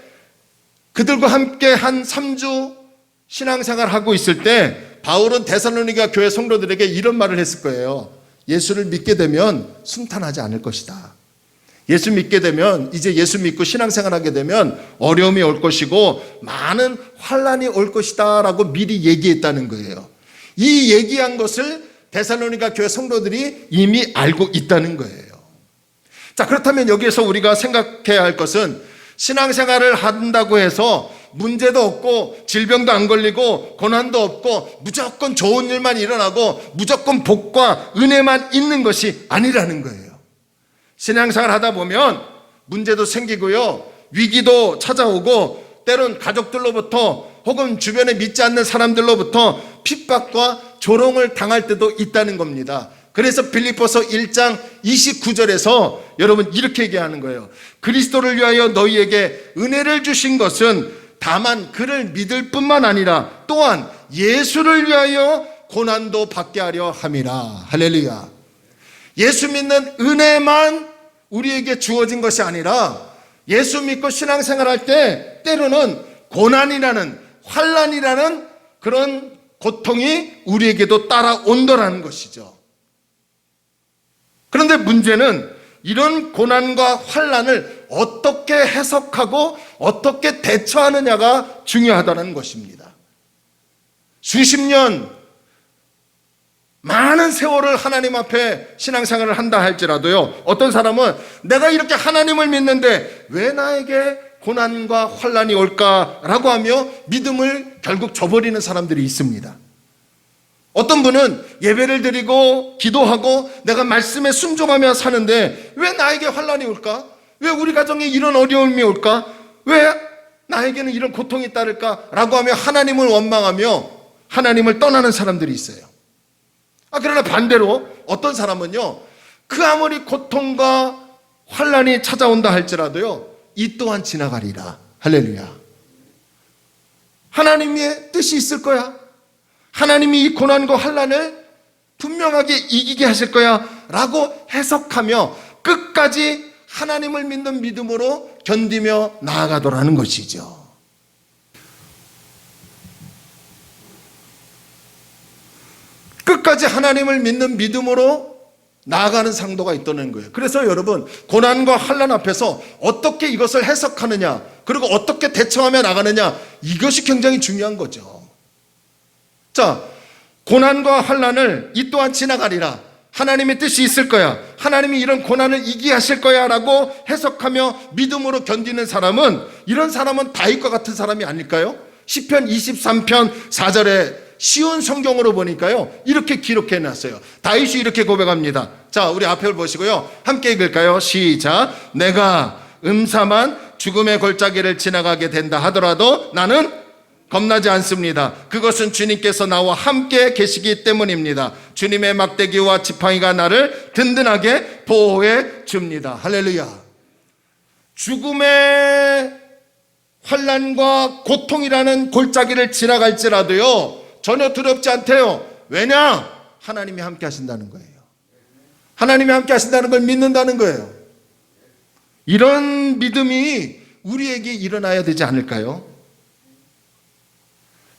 S1: 그들과 함께 한 3주 신앙생활을 하고 있을 때 바울은 데살로니가 교회 성도들에게 이런 말을 했을 거예요. 예수를 믿게 되면 순탄하지 않을 것이다. 예수 믿게 되면, 이제 예수 믿고 신앙생활하게 되면 어려움이 올 것이고 많은 환난이 올 것이다 라고 미리 얘기했다는 거예요. 이 얘기한 것을 데살로니가 교회 성도들이 이미 알고 있다는 거예요. 자, 그렇다면 여기에서 우리가 생각해야 할 것은, 신앙생활을 한다고 해서 문제도 없고 질병도 안 걸리고 고난도 없고 무조건 좋은 일만 일어나고 무조건 복과 은혜만 있는 것이 아니라는 거예요. 신앙생활 하다 보면 문제도 생기고요, 위기도 찾아오고, 때론 가족들로부터 혹은 주변에 믿지 않는 사람들로부터 핍박과 조롱을 당할 때도 있다는 겁니다. 그래서 빌립보서 1장 29절에서 여러분 이렇게 얘기하는 거예요. 그리스도를 위하여 너희에게 은혜를 주신 것은 다만 그를 믿을 뿐만 아니라 또한 예수를 위하여 고난도 받게 하려 함이라. 할렐루야. 예수 믿는 은혜만 우리에게 주어진 것이 아니라 예수 믿고 신앙생활할 때 때로는 고난이라는, 환난이라는 그런 고통이 우리에게도 따라온다라는 것이죠. 그런데 문제는 이런 고난과 환난을 어떻게 해석하고 어떻게 대처하느냐가 중요하다는 것입니다. 수십 년 많은 세월을 하나님 앞에 신앙생활을 한다 할지라도요, 어떤 사람은 내가 이렇게 하나님을 믿는데 왜 나에게 고난과 환난이 올까라고 하며 믿음을 결국 저버리는 사람들이 있습니다. 어떤 분은 예배를 드리고 기도하고 내가 말씀에 순종하며 사는데 왜 나에게 환난이 올까? 왜 우리 가정에 이런 어려움이 올까? 왜 나에게는 이런 고통이 따를까? 라고 하며 하나님을 원망하며 하나님을 떠나는 사람들이 있어요. 그러나 반대로 어떤 사람은요, 그 아무리 고통과 환난이 찾아온다 할지라도요, 이 또한 지나가리라. 할렐루야. 하나님의 뜻이 있을 거야. 하나님이 이 고난과 환난을 분명하게 이기게 하실 거야 라고 해석하며 끝까지 하나님을 믿는 믿음으로 견디며 나아가더라는 것이죠. 끝까지 하나님을 믿는 믿음으로 나아가는 상도가 있다는 거예요. 그래서 여러분, 고난과 환난 앞에서 어떻게 이것을 해석하느냐, 그리고 어떻게 대처하며 나가느냐, 이것이 굉장히 중요한 거죠. 자, 고난과 환난을 이 또한 지나가리라. 하나님의 뜻이 있을 거야. 하나님이 이런 고난을 이기게 하실 거야 라고 해석하며 믿음으로 견디는 사람은, 이런 사람은 다윗과 같은 사람이 아닐까요? 시편 23편 4절에 쉬운 성경으로 보니까요, 이렇게 기록해 놨어요. 다윗이 이렇게 고백합니다. 자, 우리 앞을 보시고요, 함께 읽을까요? 시작. 내가 음삼한 죽음의 골짜기를 지나가게 된다 하더라도 나는 겁나지 않습니다. 그것은 주님께서 나와 함께 계시기 때문입니다. 주님의 막대기와 지팡이가 나를 든든하게 보호해 줍니다. 할렐루야. 죽음의 환난과 고통이라는 골짜기를 지나갈지라도요, 전혀 두렵지 않대요. 왜냐? 하나님이 함께 하신다는 거예요. 하나님이 함께 하신다는 걸 믿는다는 거예요. 이런 믿음이 우리에게 일어나야 되지 않을까요?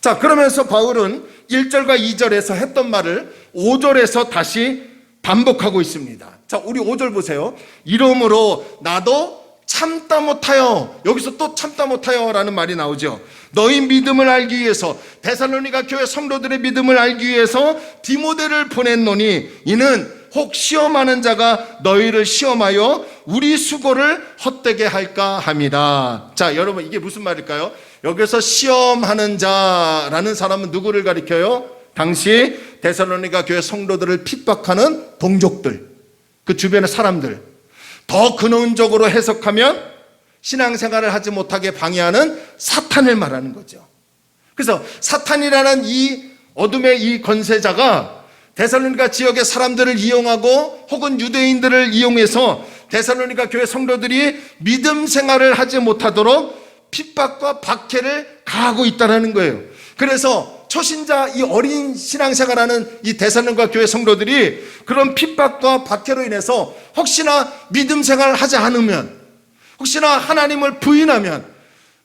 S1: 자, 그러면서 바울은 1절과 2절에서 했던 말을 5절에서 다시 반복하고 있습니다. 자, 우리 5절 보세요. 이러므로 나도 참다 못하여, 여기서 또 참다 못하여 라는 말이 나오죠. 너희 믿음을 알기 위해서, 데살로니가 교회 성도들의 믿음을 알기 위해서 디모데를 보냈노니 이는 혹 시험하는 자가 너희를 시험하여 우리 수고를 헛되게 할까 함이다. 자, 여러분, 이게 무슨 말일까요? 여기서 시험하는 자라는 사람은 누구를 가리켜요? 당시 데살로니가 교회 성도들을 핍박하는 동족들, 그 주변의 사람들, 더 근원적으로 해석하면 신앙생활을 하지 못하게 방해하는 사탄을 말하는 거죠. 그래서 사탄이라는 이 어둠의 이 권세자가 데살로니가 지역의 사람들을 이용하고 혹은 유대인들을 이용해서 데살로니가 교회 성도들이 믿음 생활을 하지 못하도록 핍박과 박해를 가하고 있다는 거예요. 그래서 초신자, 이 어린 신앙생활하는 이 데살로니가 교회 성도들이 그런 핍박과 박해로 인해서 혹시나 믿음 생활을 하지 않으면, 혹시나 하나님을 부인하면,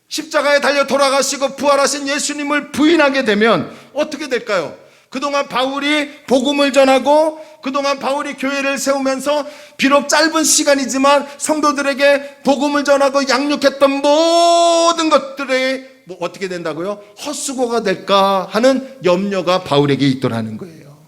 S1: 십자가에 달려 돌아가시고 부활하신 예수님을 부인하게 되면 어떻게 될까요? 그동안 바울이 복음을 전하고 그동안 바울이 교회를 세우면서 비록 짧은 시간이지만 성도들에게 복음을 전하고 양육했던 모든 것들이 어떻게 된다고요? 헛수고가 될까 하는 염려가 바울에게 있더라는 거예요.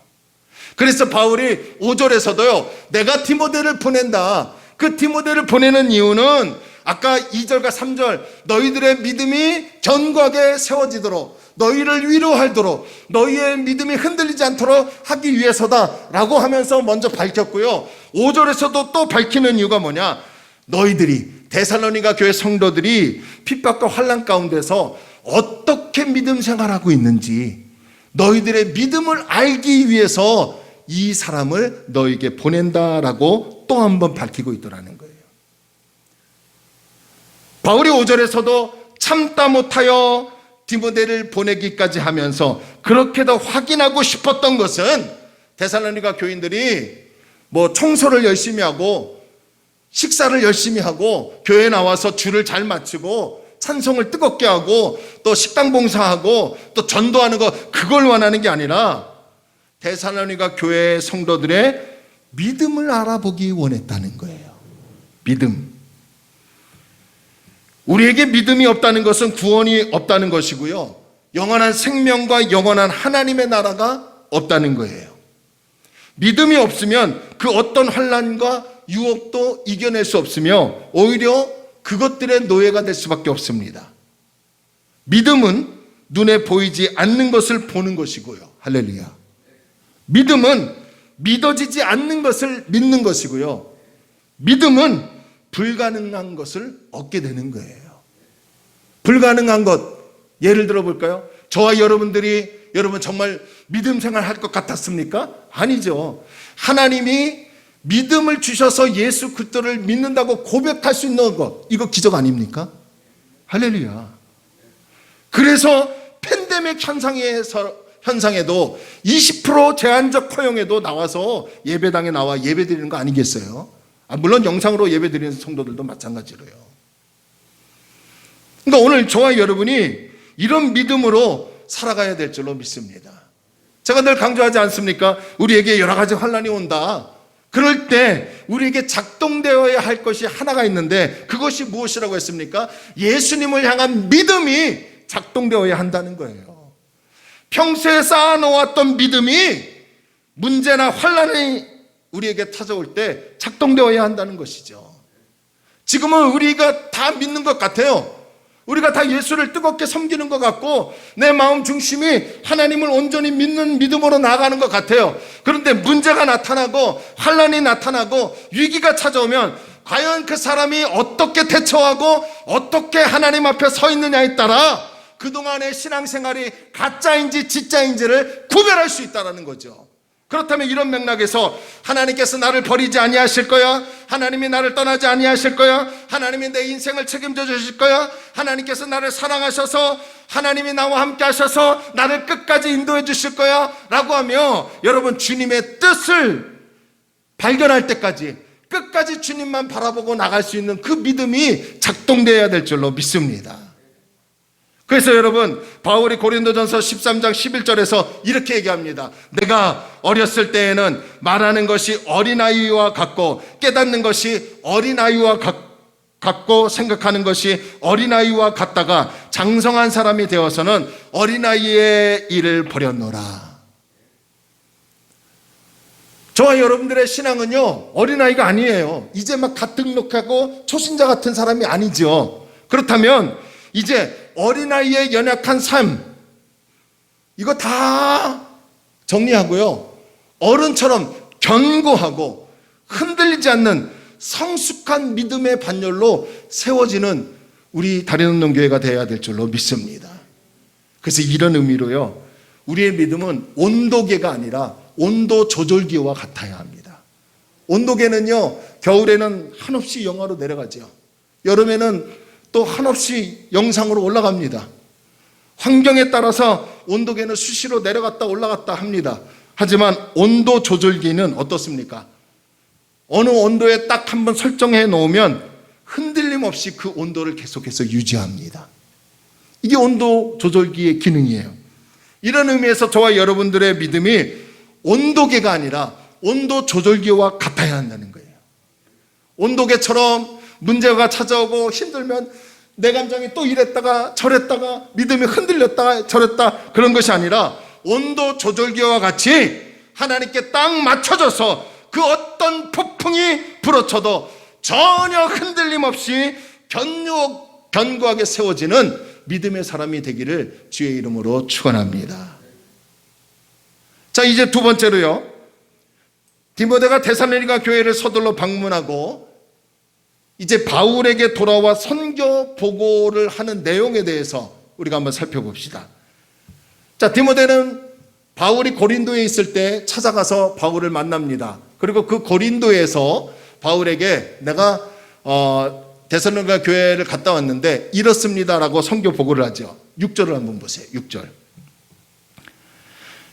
S1: 그래서 바울이 5절에서도요, 내가 디모데를 보낸다. 그 디모데를 보내는 이유는 아까 2절과 3절, 너희들의 믿음이 견고하게 세워지도록, 너희를 위로하도록, 너희의 믿음이 흔들리지 않도록 하기 위해서다 라고 하면서 먼저 밝혔고요, 5절에서도 또 밝히는 이유가 뭐냐? 너희들이, 데살로니가 교회 성도들이 핍박과 환난 가운데서 어떻게 믿음 생활하고 있는지 너희들의 믿음을 알기 위해서 이 사람을 너에게 보낸다라고 또 한 번 밝히고 있더라는 거예요. 바울이 5절에서도 참다 못하여 디모데를 보내기까지 하면서 그렇게 더 확인하고 싶었던 것은 데살로니가 교인들이 뭐 청소를 열심히 하고 식사를 열심히 하고 교회에 나와서 주를 잘 마치고 찬송을 뜨겁게 하고 또 식당 봉사하고 또 전도하는 거, 그걸 원하는 게 아니라 데살로니가 교회 성도들의 믿음을 알아보기 원했다는 거예요. 믿음. 우리에게 믿음이 없다는 것은 구원이 없다는 것이고요, 영원한 생명과 영원한 하나님의 나라가 없다는 거예요. 믿음이 없으면 그 어떤 환난과 유혹도 이겨낼 수 없으며 오히려 그것들의 노예가 될 수밖에 없습니다. 믿음은 눈에 보이지 않는 것을 보는 것이고요. 할렐루야. 믿음은 믿어지지 않는 것을 믿는 것이고요, 믿음은 불가능한 것을 얻게 되는 거예요. 불가능한 것, 예를 들어 볼까요? 저와 여러분 정말 믿음 생활 할 것 같았습니까? 아니죠. 하나님이 믿음을 주셔서 예수 그리스도를 믿는다고 고백할 수 있는 것, 이거 기적 아닙니까? 할렐루야. 그래서 팬데믹 현상에도 20% 제한적 허용에도 나와서 예배당에 나와 예배 드리는 거 아니겠어요? 물론 영상으로 예배 드리는 성도들도 마찬가지로요. 그러니까 오늘 저와 여러분이 이런 믿음으로 살아가야 될 줄로 믿습니다. 제가 늘 강조하지 않습니까? 우리에게 여러 가지 환난이 온다. 그럴 때 우리에게 작동되어야 할 것이 하나가 있는데 그것이 무엇이라고 했습니까? 예수님을 향한 믿음이 작동되어야 한다는 거예요. 평소에 쌓아놓았던 믿음이 문제나 환난이 우리에게 찾아올 때 작동되어야 한다는 것이죠. 지금은 우리가 다 믿는 것 같아요. 우리가 다 예수를 뜨겁게 섬기는 것 같고 내 마음 중심이 하나님을 온전히 믿는 믿음으로 나아가는 것 같아요. 그런데 문제가 나타나고 환난이 나타나고 위기가 찾아오면 과연 그 사람이 어떻게 대처하고 어떻게 하나님 앞에 서 있느냐에 따라 그동안의 신앙생활이 가짜인지 진짜인지를 구별할 수 있다는 거죠. 그렇다면 이런 맥락에서 하나님께서 나를 버리지 아니하실 거야, 하나님이 나를 떠나지 아니하실 거야, 하나님이 내 인생을 책임져 주실 거야, 하나님께서 나를 사랑하셔서 하나님이 나와 함께 하셔서 나를 끝까지 인도해 주실 거야 라고 하며 여러분 주님의 뜻을 발견할 때까지 끝까지 주님만 바라보고 나갈 수 있는 그 믿음이 작동되어야 될 줄로 믿습니다. 그래서 여러분 바울이 고린도전서 13장 11절에서 이렇게 얘기합니다. 내가 어렸을 때에는 말하는 것이 어린아이와 같고 깨닫는 것이 어린아이와 같고 생각하는 것이 어린아이와 같다가 장성한 사람이 되어서는 어린아이의 일을 버렸노라. 저와 여러분들의 신앙은요 어린아이가 아니에요. 이제 막 갓 등록하고 초신자 같은 사람이 아니죠. 그렇다면 이제 어린아이의 연약한 삶 이거 다 정리하고요 어른처럼 견고하고 흔들리지 않는 성숙한 믿음의 반열로 세워지는 우리 다리논문교회가 되어야 될 줄로 믿습니다. 그래서 이런 의미로요 우리의 믿음은 온도계가 아니라 온도 조절기와 같아야 합니다. 온도계는요 겨울에는 한없이 영하로 내려가죠. 여름에는 또 한없이 영상으로 올라갑니다. 환경에 따라서 온도계는 수시로 내려갔다 올라갔다 합니다. 하지만 온도 조절기는 어떻습니까? 어느 온도에 딱 한번 설정해 놓으면 흔들림 없이 그 온도를 계속해서 유지합니다. 이게 온도 조절기의 기능이에요. 이런 의미에서 저와 여러분들의 믿음이 온도계가 아니라 온도 조절기와 같아야 한다는 거예요. 온도계처럼 문제가 찾아오고 힘들면 내 감정이 또 이랬다가 저랬다가 믿음이 흔들렸다가 저랬다 그런 것이 아니라 온도 조절기와 같이 하나님께 딱 맞춰져서 그 어떤 폭풍이 불어쳐도 전혀 흔들림 없이 견고하게 세워지는 믿음의 사람이 되기를 주의 이름으로 축원합니다. 자 이제 두 번째로요 디모데가 데살로니가 교회를 서둘러 방문하고 이제 바울에게 돌아와 선교 보고를 하는 내용에 대해서 우리가 한번 살펴봅시다. 자, 디모데는 바울이 고린도에 있을 때 찾아가서 바울을 만납니다. 그리고 그 고린도에서 바울에게 내가 데살로니가 교회를 갔다 왔는데 이렇습니다라고 선교 보고를 하죠. 6절을 한번 보세요. 6절.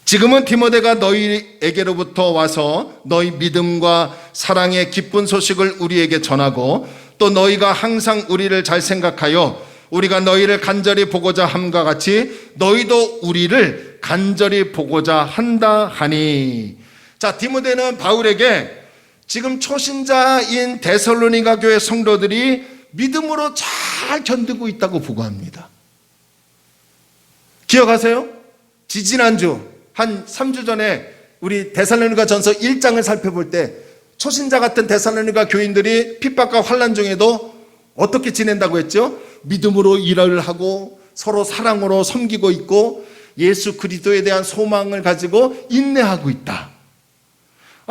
S1: 지금은 디모데가 너희에게로부터 와서 너희 믿음과 사랑의 기쁜 소식을 우리에게 전하고 또 너희가 항상 우리를 잘 생각하여 우리가 너희를 간절히 보고자 함과 같이 너희도 우리를 간절히 보고자 한다 하니. 자, 디모데는 바울에게 지금 초신자인 데살로니가 교회 성도들이 믿음으로 잘 잘 견디고 있다고 보고합니다. 기억하세요? 지지난주 한 3주 전에 우리 데살로니가 전서 1장을 살펴볼 때 초신자 같은 데살로니가 교인들이 핍박과 환난 중에도 어떻게 지낸다고 했죠? 믿음으로 일을 하고 서로 사랑으로 섬기고 있고 예수 그리스도에 대한 소망을 가지고 인내하고 있다.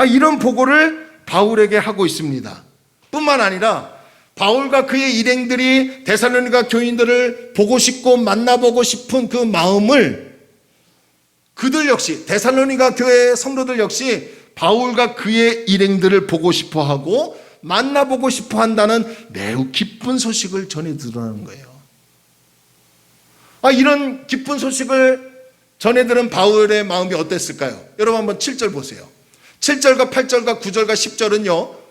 S1: 이런 보고를 바울에게 하고 있습니다. 뿐만 아니라 바울과 그의 일행들이 데살로니가 교인들을 보고 싶고 만나보고 싶은 그 마음을 그들 역시 데살로니가 교회 성도들 역시 바울과 그의 일행들을 보고 싶어하고 만나보고 싶어한다는 매우 기쁜 소식을 전해 들으라는 거예요. 이런 기쁜 소식을 전해 들은 바울의 마음이 어땠을까요? 여러분 한번 7절 보세요. 7절과 8절과 9절과 10절은요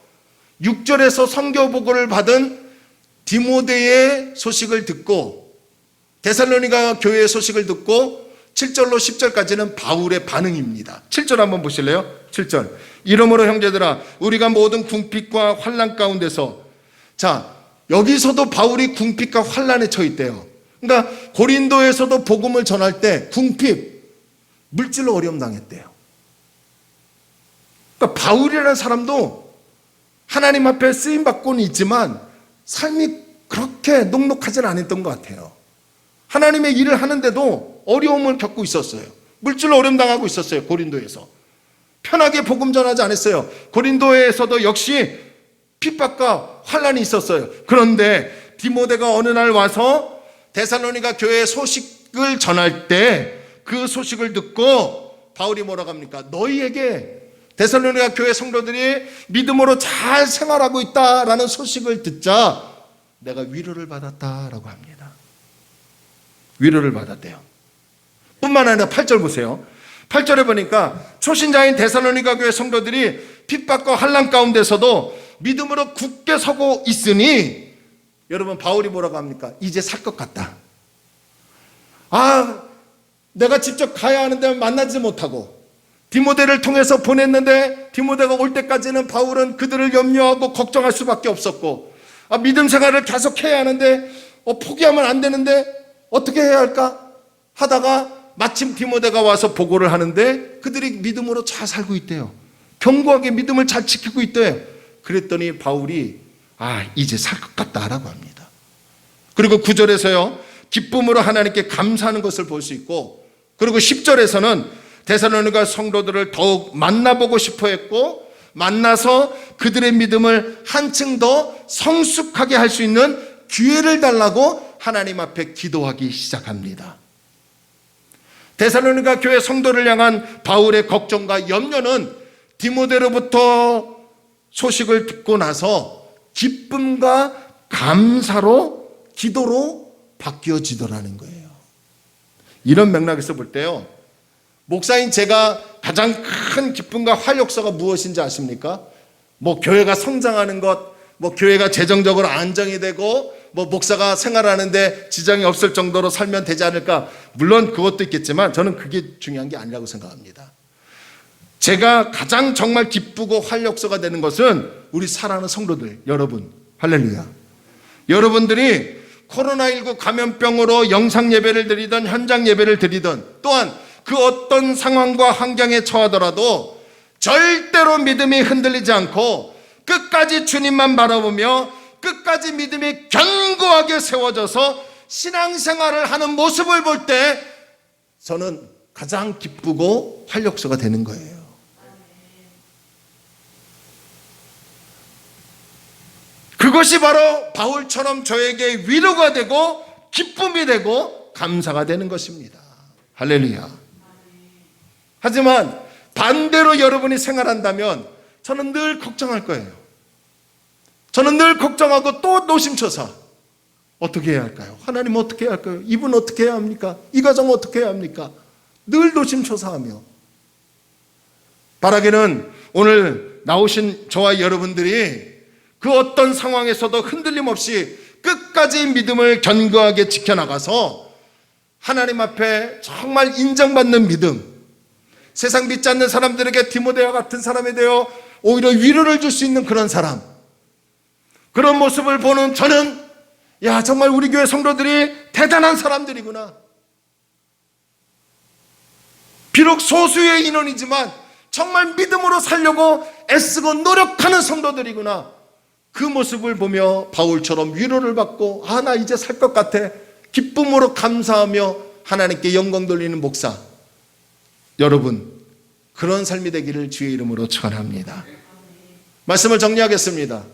S1: 6절에서 선교 보고를 받은 디모데의 소식을 듣고 데살로니가 교회의 소식을 듣고 7절로 10절까지는 바울의 반응입니다. 7절 한번 보실래요? 7절. 이러므로 형제들아 우리가 모든 궁핍과 환난 가운데서, 자 여기서도 바울이 궁핍과 환난에 처해 있대요. 그러니까 고린도에서도 복음을 전할 때 궁핍, 물질로 어려움 당했대요. 그러니까 바울이라는 사람도 하나님 앞에 쓰임 받고는 있지만 삶이 그렇게 녹록하진 않았던 것 같아요. 하나님의 일을 하는데도 어려움을 겪고 있었어요. 물질로 어려움 당하고 있었어요. 고린도에서 편하게 복음 전하지 않았어요. 고린도에서도 역시 핍박과 환난이 있었어요. 그런데 디모데가 어느 날 와서 데살로니가 교회의 소식을 전할 때 그 소식을 듣고 바울이 뭐라고 합니까? 너희에게 데살로니가 교회 성도들이 믿음으로 잘 생활하고 있다라는 소식을 듣자 내가 위로를 받았다라고 합니다. 위로를 받았대요. 뿐만 아니라 8절 보세요. 8절에 보니까 초신자인 데살로니가 교회 성도들이 핍박과 환난 가운데서도 믿음으로 굳게 서고 있으니, 여러분 바울이 뭐라고 합니까? 이제 살 것 같다. 내가 직접 가야 하는데 만나지 못하고 디모데를 통해서 보냈는데 디모데가 올 때까지는 바울은 그들을 염려하고 걱정할 수밖에 없었고, 믿음 생활을 계속 해야 하는데 포기하면 안 되는데 어떻게 해야 할까 하다가 마침 디모데가 와서 보고를 하는데 그들이 믿음으로 잘 살고 있대요. 견고하게 믿음을 잘 지키고 있대요. 그랬더니 바울이 이제 살 것 같다라고 합니다. 그리고 9절에서요 기쁨으로 하나님께 감사하는 것을 볼 수 있고, 그리고 10절에서는 데살로니가 성도들을 더욱 만나보고 싶어 했고 만나서 그들의 믿음을 한층 더 성숙하게 할 수 있는 기회를 달라고 하나님 앞에 기도하기 시작합니다. 데살로니가 교회 성도를 향한 바울의 걱정과 염려는 디모데로부터 소식을 듣고 나서 기쁨과 감사로 기도로 바뀌어지더라는 거예요. 이런 맥락에서 볼 때요 목사인 제가 가장 큰 기쁨과 활력소가 무엇인지 아십니까? 교회가 성장하는 것, 교회가 재정적으로 안정이 되고 목사가 생활하는데 지장이 없을 정도로 살면 되지 않을까. 물론 그것도 있겠지만 저는 그게 중요한 게 아니라고 생각합니다. 제가 가장 정말 기쁘고 활력소가 되는 것은 우리 사랑하는 성도들 여러분, 할렐루야, 여러분들이 코로나19 감염병으로 영상 예배를 드리든 현장 예배를 드리든 또한 그 어떤 상황과 환경에 처하더라도 절대로 믿음이 흔들리지 않고 끝까지 주님만 바라보며 끝까지 믿음이 견고하게 세워져서 신앙생활을 하는 모습을 볼 때 저는 가장 기쁘고 활력소가 되는 거예요. 그것이 바로 바울처럼 저에게 위로가 되고 기쁨이 되고 감사가 되는 것입니다. 할렐루야. 하지만 반대로 여러분이 생활한다면 저는 늘 걱정할 거예요. 저는 늘 걱정하고 또 노심초사 어떻게 해야 할까요? 하나님 어떻게 해야 할까요? 이분 어떻게 해야 합니까? 이 가정 어떻게 해야 합니까? 늘 노심초사하며, 바라기는 오늘 나오신 저와 여러분들이 그 어떤 상황에서도 흔들림 없이 끝까지 믿음을 견고하게 지켜나가서 하나님 앞에 정말 인정받는 믿음, 세상 믿지 않는 사람들에게 디모데와 같은 사람이 되어 오히려 위로를 줄 수 있는 그런 사람, 그런 모습을 보는 저는 야, 정말 우리 교회 성도들이 대단한 사람들이구나. 비록 소수의 인원이지만 정말 믿음으로 살려고 애쓰고 노력하는 성도들이구나. 그 모습을 보며 바울처럼 위로를 받고 나 이제 살 것 같아 기쁨으로 감사하며 하나님께 영광 돌리는 목사, 여러분 그런 삶이 되기를 주의 이름으로 축원합니다. 말씀을 정리하겠습니다.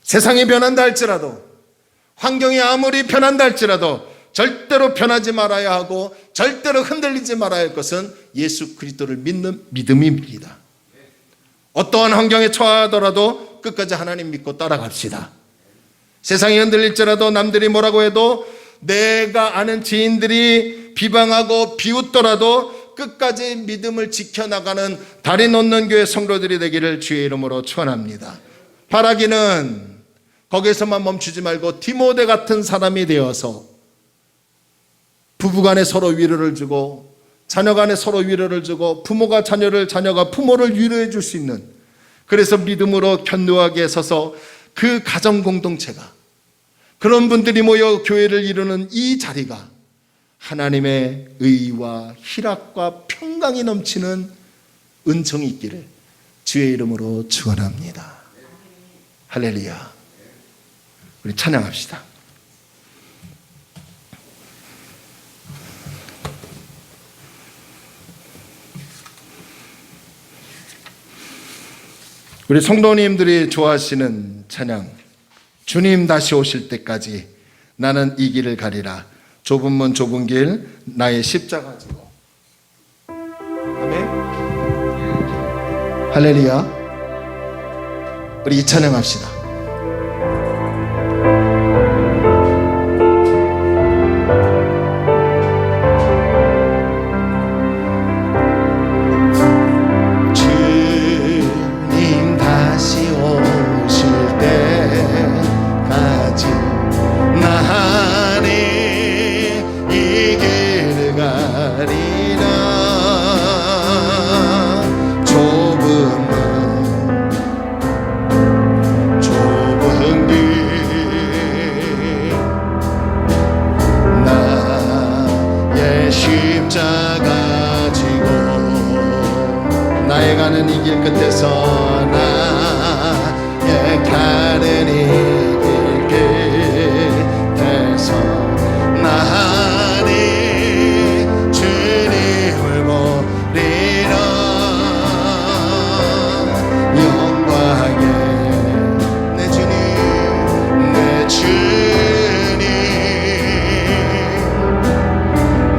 S1: 세상이 변한다 할지라도, 환경이 아무리 변한다 할지라도 절대로 변하지 말아야 하고 절대로 흔들리지 말아야 할 것은 예수 그리스도를 믿는 믿음입니다. 어떠한 환경에 처하더라도 끝까지 하나님 믿고 따라갑시다. 세상이 흔들릴지라도, 남들이 뭐라고 해도, 내가 아는 지인들이 비방하고 비웃더라도 끝까지 믿음을 지켜나가는 다리 놓는 교회 성도들이 되기를 주의 이름으로 축원합니다. 바라기는 거기에서만 멈추지 말고 디모데 같은 사람이 되어서 부부간에 서로 위로를 주고, 자녀간에 서로 위로를 주고, 부모가 자녀를, 자녀가 부모를 위로해 줄 수 있는, 그래서 믿음으로 견고하게 서서 그 가정 공동체가, 그런 분들이 모여 교회를 이루는 이 자리가 하나님의 의와 희락과 평강이 넘치는 은총이 있기를 주의 이름으로 축원합니다. 할렐루야. 우리 찬양합시다. 우리 성도님들이 좋아하시는 찬양, 주님 다시 오실 때까지 나는 이 길을 가리라. 좁은 문 좁은 길 나의 십자가 지고. 아멘. 할렐루야. 우리 이 찬양합시다. 나의 가는 이 길 끝에서, 나의 가는 이 길 끝에서 나는 주님을 보리라. 영광의 내 주님, 내 주님,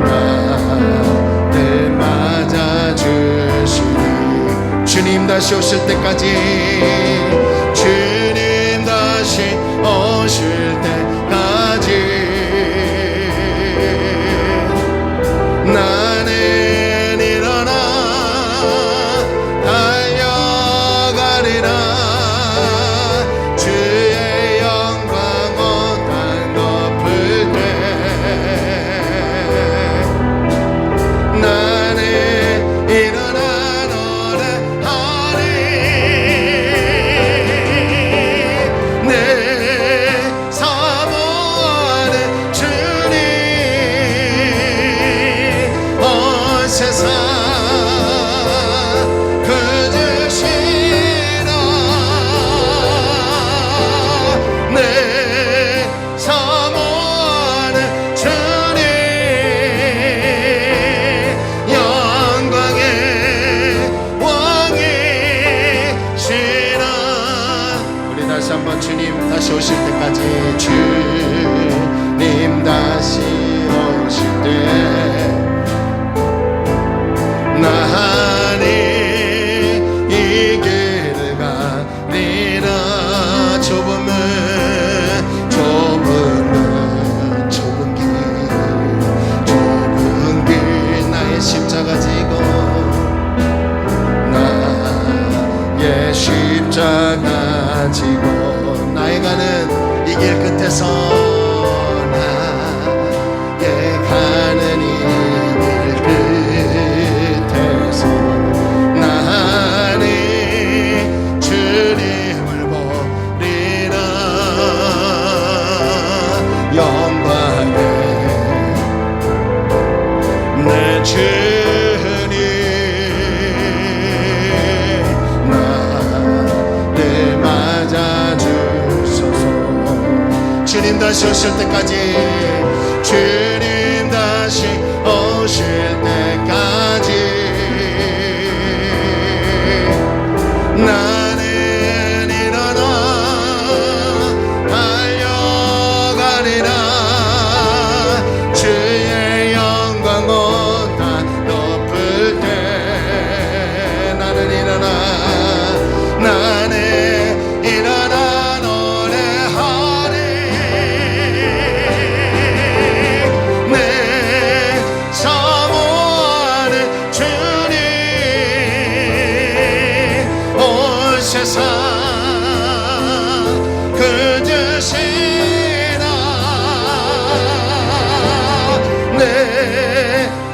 S1: 나를 맞아주시니 주님 다시 오실 때까지, 주님 다시 오실 때까지 나는 일어나 달려가리라. 주의 영광 온 땅 덮을 때 나는 일어나 세상 그주시라. 내 사모하는 주님, 영광의 왕이시라. 우리 다시 한번 주님 다시 오실 때까지, 주님 다시 오실 때 나는 이 길을 가리라. 좁은 문 좁은 길 나의 십자가 지고, 나의 십자가 지고 나의 가는 이 길 끝에서 다시 오실 때까지, 주님 다시 오실 때까지 나는 일어나 달려가리라. 주의 영광 온 땅 덮을 때 나는 일어나 노래하리. 내 사모하는 주님 온 세상 그주시라. 내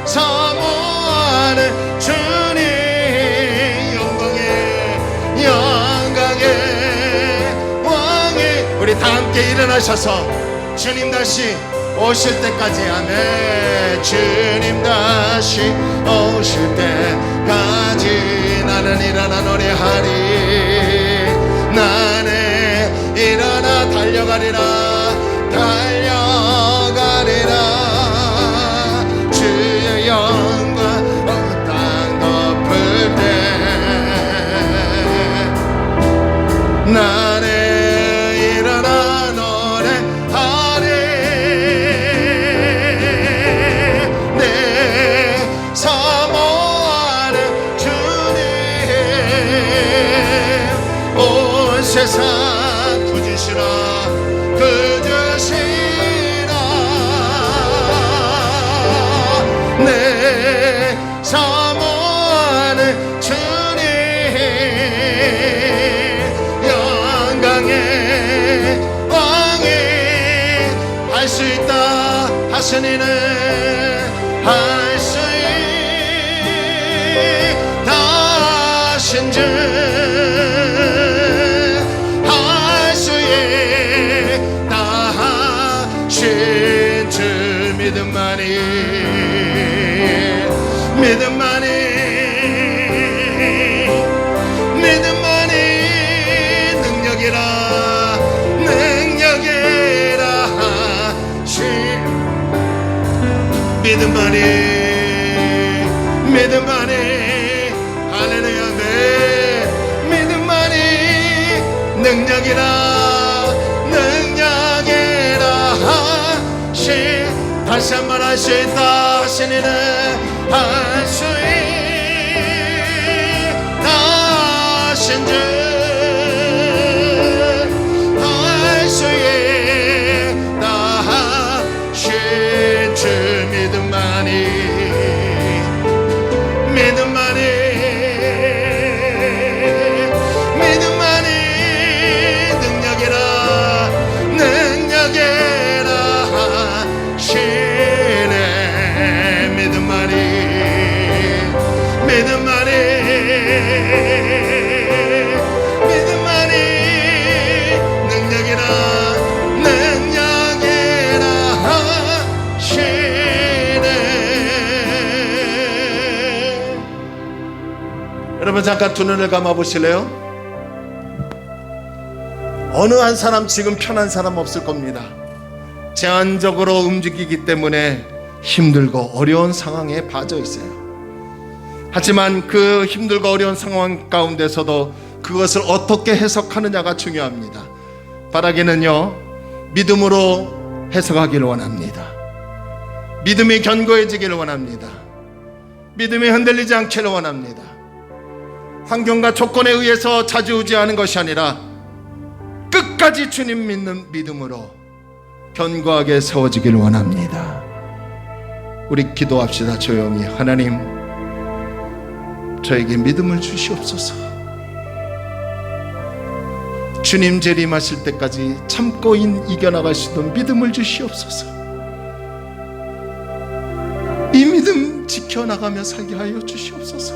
S1: 사모하는 주님 영광의 왕이. 우리 다 함께 일어나셔서 주님 다시 오실 때까지, 아멘. 주님 다시 오실 때까지 나는 일어나 노래하리. 나는 일어나 달려가리라. 주의 영광 온 땅 덮을 때 나는 일어나 노래하리. 내 사모하는 주님 온 세상 구주시라. 내 사모하는 주님 영광의 왕이. 할 수 있다 하시니는 할 수 있다 하신 주, 할 수 있다 하신 주 믿음만이 능력이라 하신 믿음만이 할렐루야. 네 믿음만이 능력이라 하신. 다시 한번 할 수 있다 하시니는 할 수 있다 하신 주, 할 수 있다 하신 주 믿음만이 능력이라 하시네. 믿음만이 능력이라 하시네. 여러분 잠깐 두 눈을 감아 보실래요? 어느 한 사람 지금 편한 사람 없을 겁니다. 제한적으로 움직이기 때문에 힘들고 어려운 상황에 빠져 있어요. 하지만 그 힘들고 어려운 상황 가운데서도 그것을 어떻게 해석하느냐가 중요합니다. 바라기는요, 믿음으로 해석하기를 원합니다. 믿음이 견고해지기를 원합니다. 믿음이 흔들리지 않기를 원합니다. 환경과 조건에 의해서 좌지우지하는 것이 아니라 끝까지 주님 믿는 믿음으로 견고하게 세워지기를 원합니다. 우리 기도합시다. 조용히. 하나님, 저에게 믿음을 주시옵소서. 주님 재림하실 때까지 참고 이겨나갈 수 있는 믿음을 주시옵소서. 이 믿음 지켜나가며 살게 하여 주시옵소서.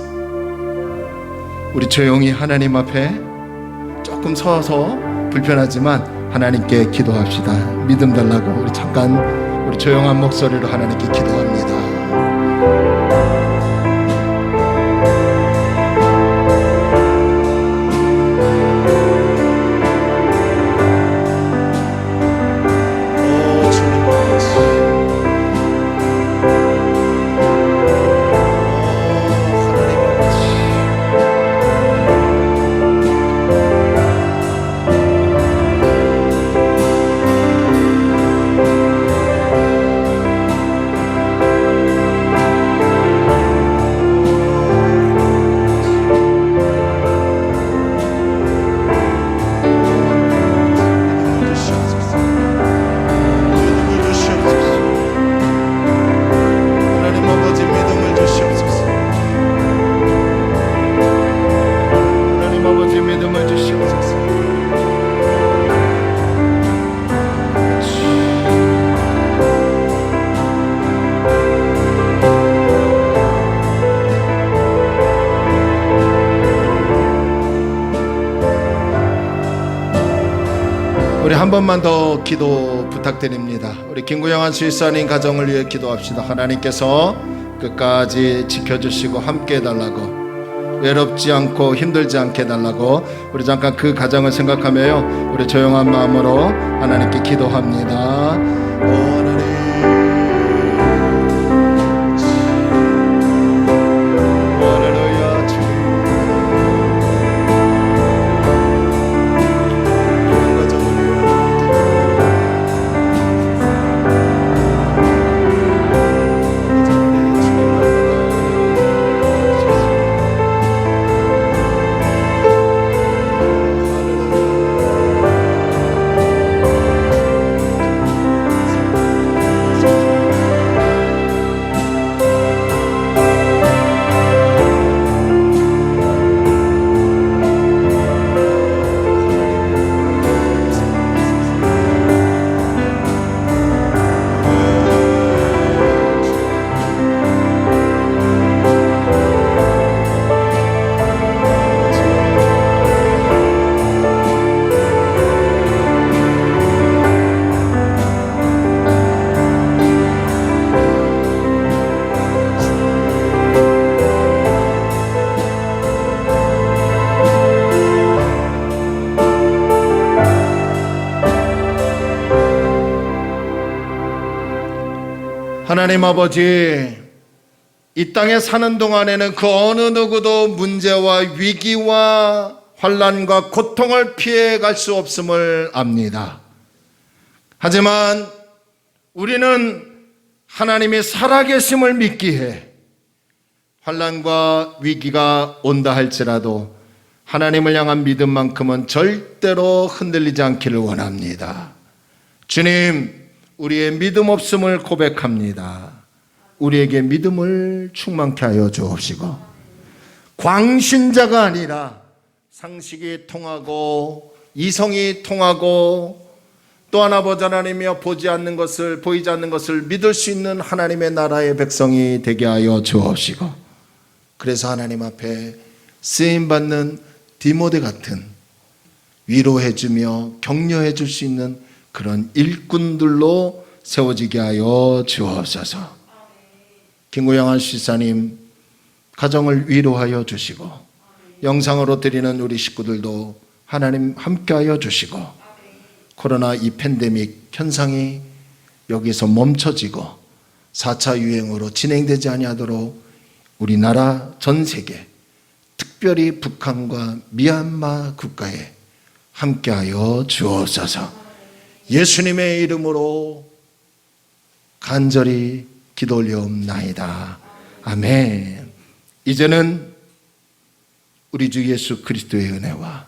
S1: 우리 조용히 하나님 앞에 조금 서서 불편하지만 하나님께 기도합시다. 믿음 달라고 우리 잠깐 우리 조용한 목소리로 하나님께 기도합니다. 오 한 번만 더 기도 부탁드립니다. 우리 김구영한 수의사님 가정을 위해 기도합시다. 하나님께서 끝까지 지켜주시고 함께 해달라고, 외롭지 않고 힘들지 않게 해달라고, 우리 잠깐 그 가정을 생각하며요, 우리 조용한 마음으로 하나님께 기도합니다. 하나님 아버지, 이 땅에 사는 동안에는 그 어느 누구도 문제와 위기와 환난과 고통을 피해갈 수 없음을 압니다. 하지만 우리는 하나님이 살아계심을 믿기에 환난과 위기가 온다 할지라도 하나님을 향한 믿음만큼은 절대로 흔들리지 않기를 원합니다. 주님, 우리의 믿음 없음을 고백합니다. 우리에게 믿음을 충만케 하여 주옵시고, 광신자가 아니라 상식이 통하고 이성이 통하고 또 하나 보지 않으며 보이지 않는 것을 믿을 수 있는 하나님의 나라의 백성이 되게 하여 주옵시고, 그래서 하나님 앞에 쓰임받는 디모데 같은 위로해주며 격려해 줄 수 있는 그런 일꾼들로 세워지게 하여 주옵소서. 김구영한 시사님 가정을 위로하여 주시고, 영상으로 드리는 우리 식구들도 하나님 함께하여 주시고, 코로나 이 팬데믹 현상이 여기서 멈춰지고 4차 유행으로 진행되지 아니하도록 우리나라 전 세계, 특별히 북한과 미얀마 국가에 함께하여 주옵소서. 예수님의 이름으로 간절히 기도 올려옵나이다. 아멘. 이제는 우리 주 예수 그리스도의 은혜와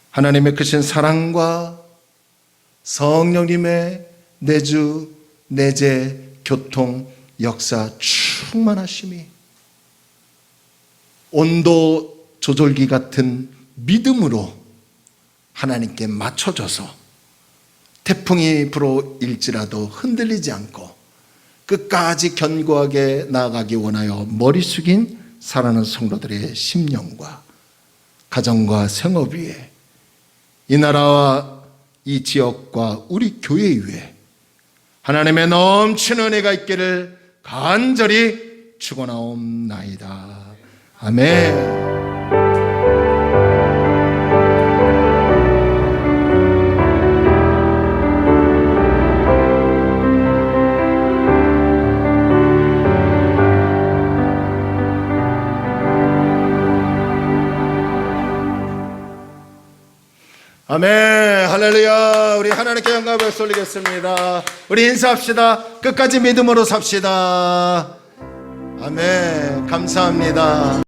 S1: 하나님의 크신 사랑과 성령님의 내주, 내재, 교통, 역사 충만하심이 온도 조절기 같은 믿음으로 하나님께 맞춰져서 태풍이 불어일지라도 흔들리지 않고 끝까지 견고하게 나아가기 원하여 머리 숙인 사랑하는 성도들의 심령과 가정과 생업 위에, 이 나라와 이 지역과 우리 교회 위에 하나님의 넘치는 은혜가 있기를 간절히 축원하옵나이다. 아멘. 아멘. 할렐루야. 우리 하나님께 영광을 돌리겠습니다. 우리 인사합시다. 끝까지 믿음으로 삽시다. 아멘. 감사합니다.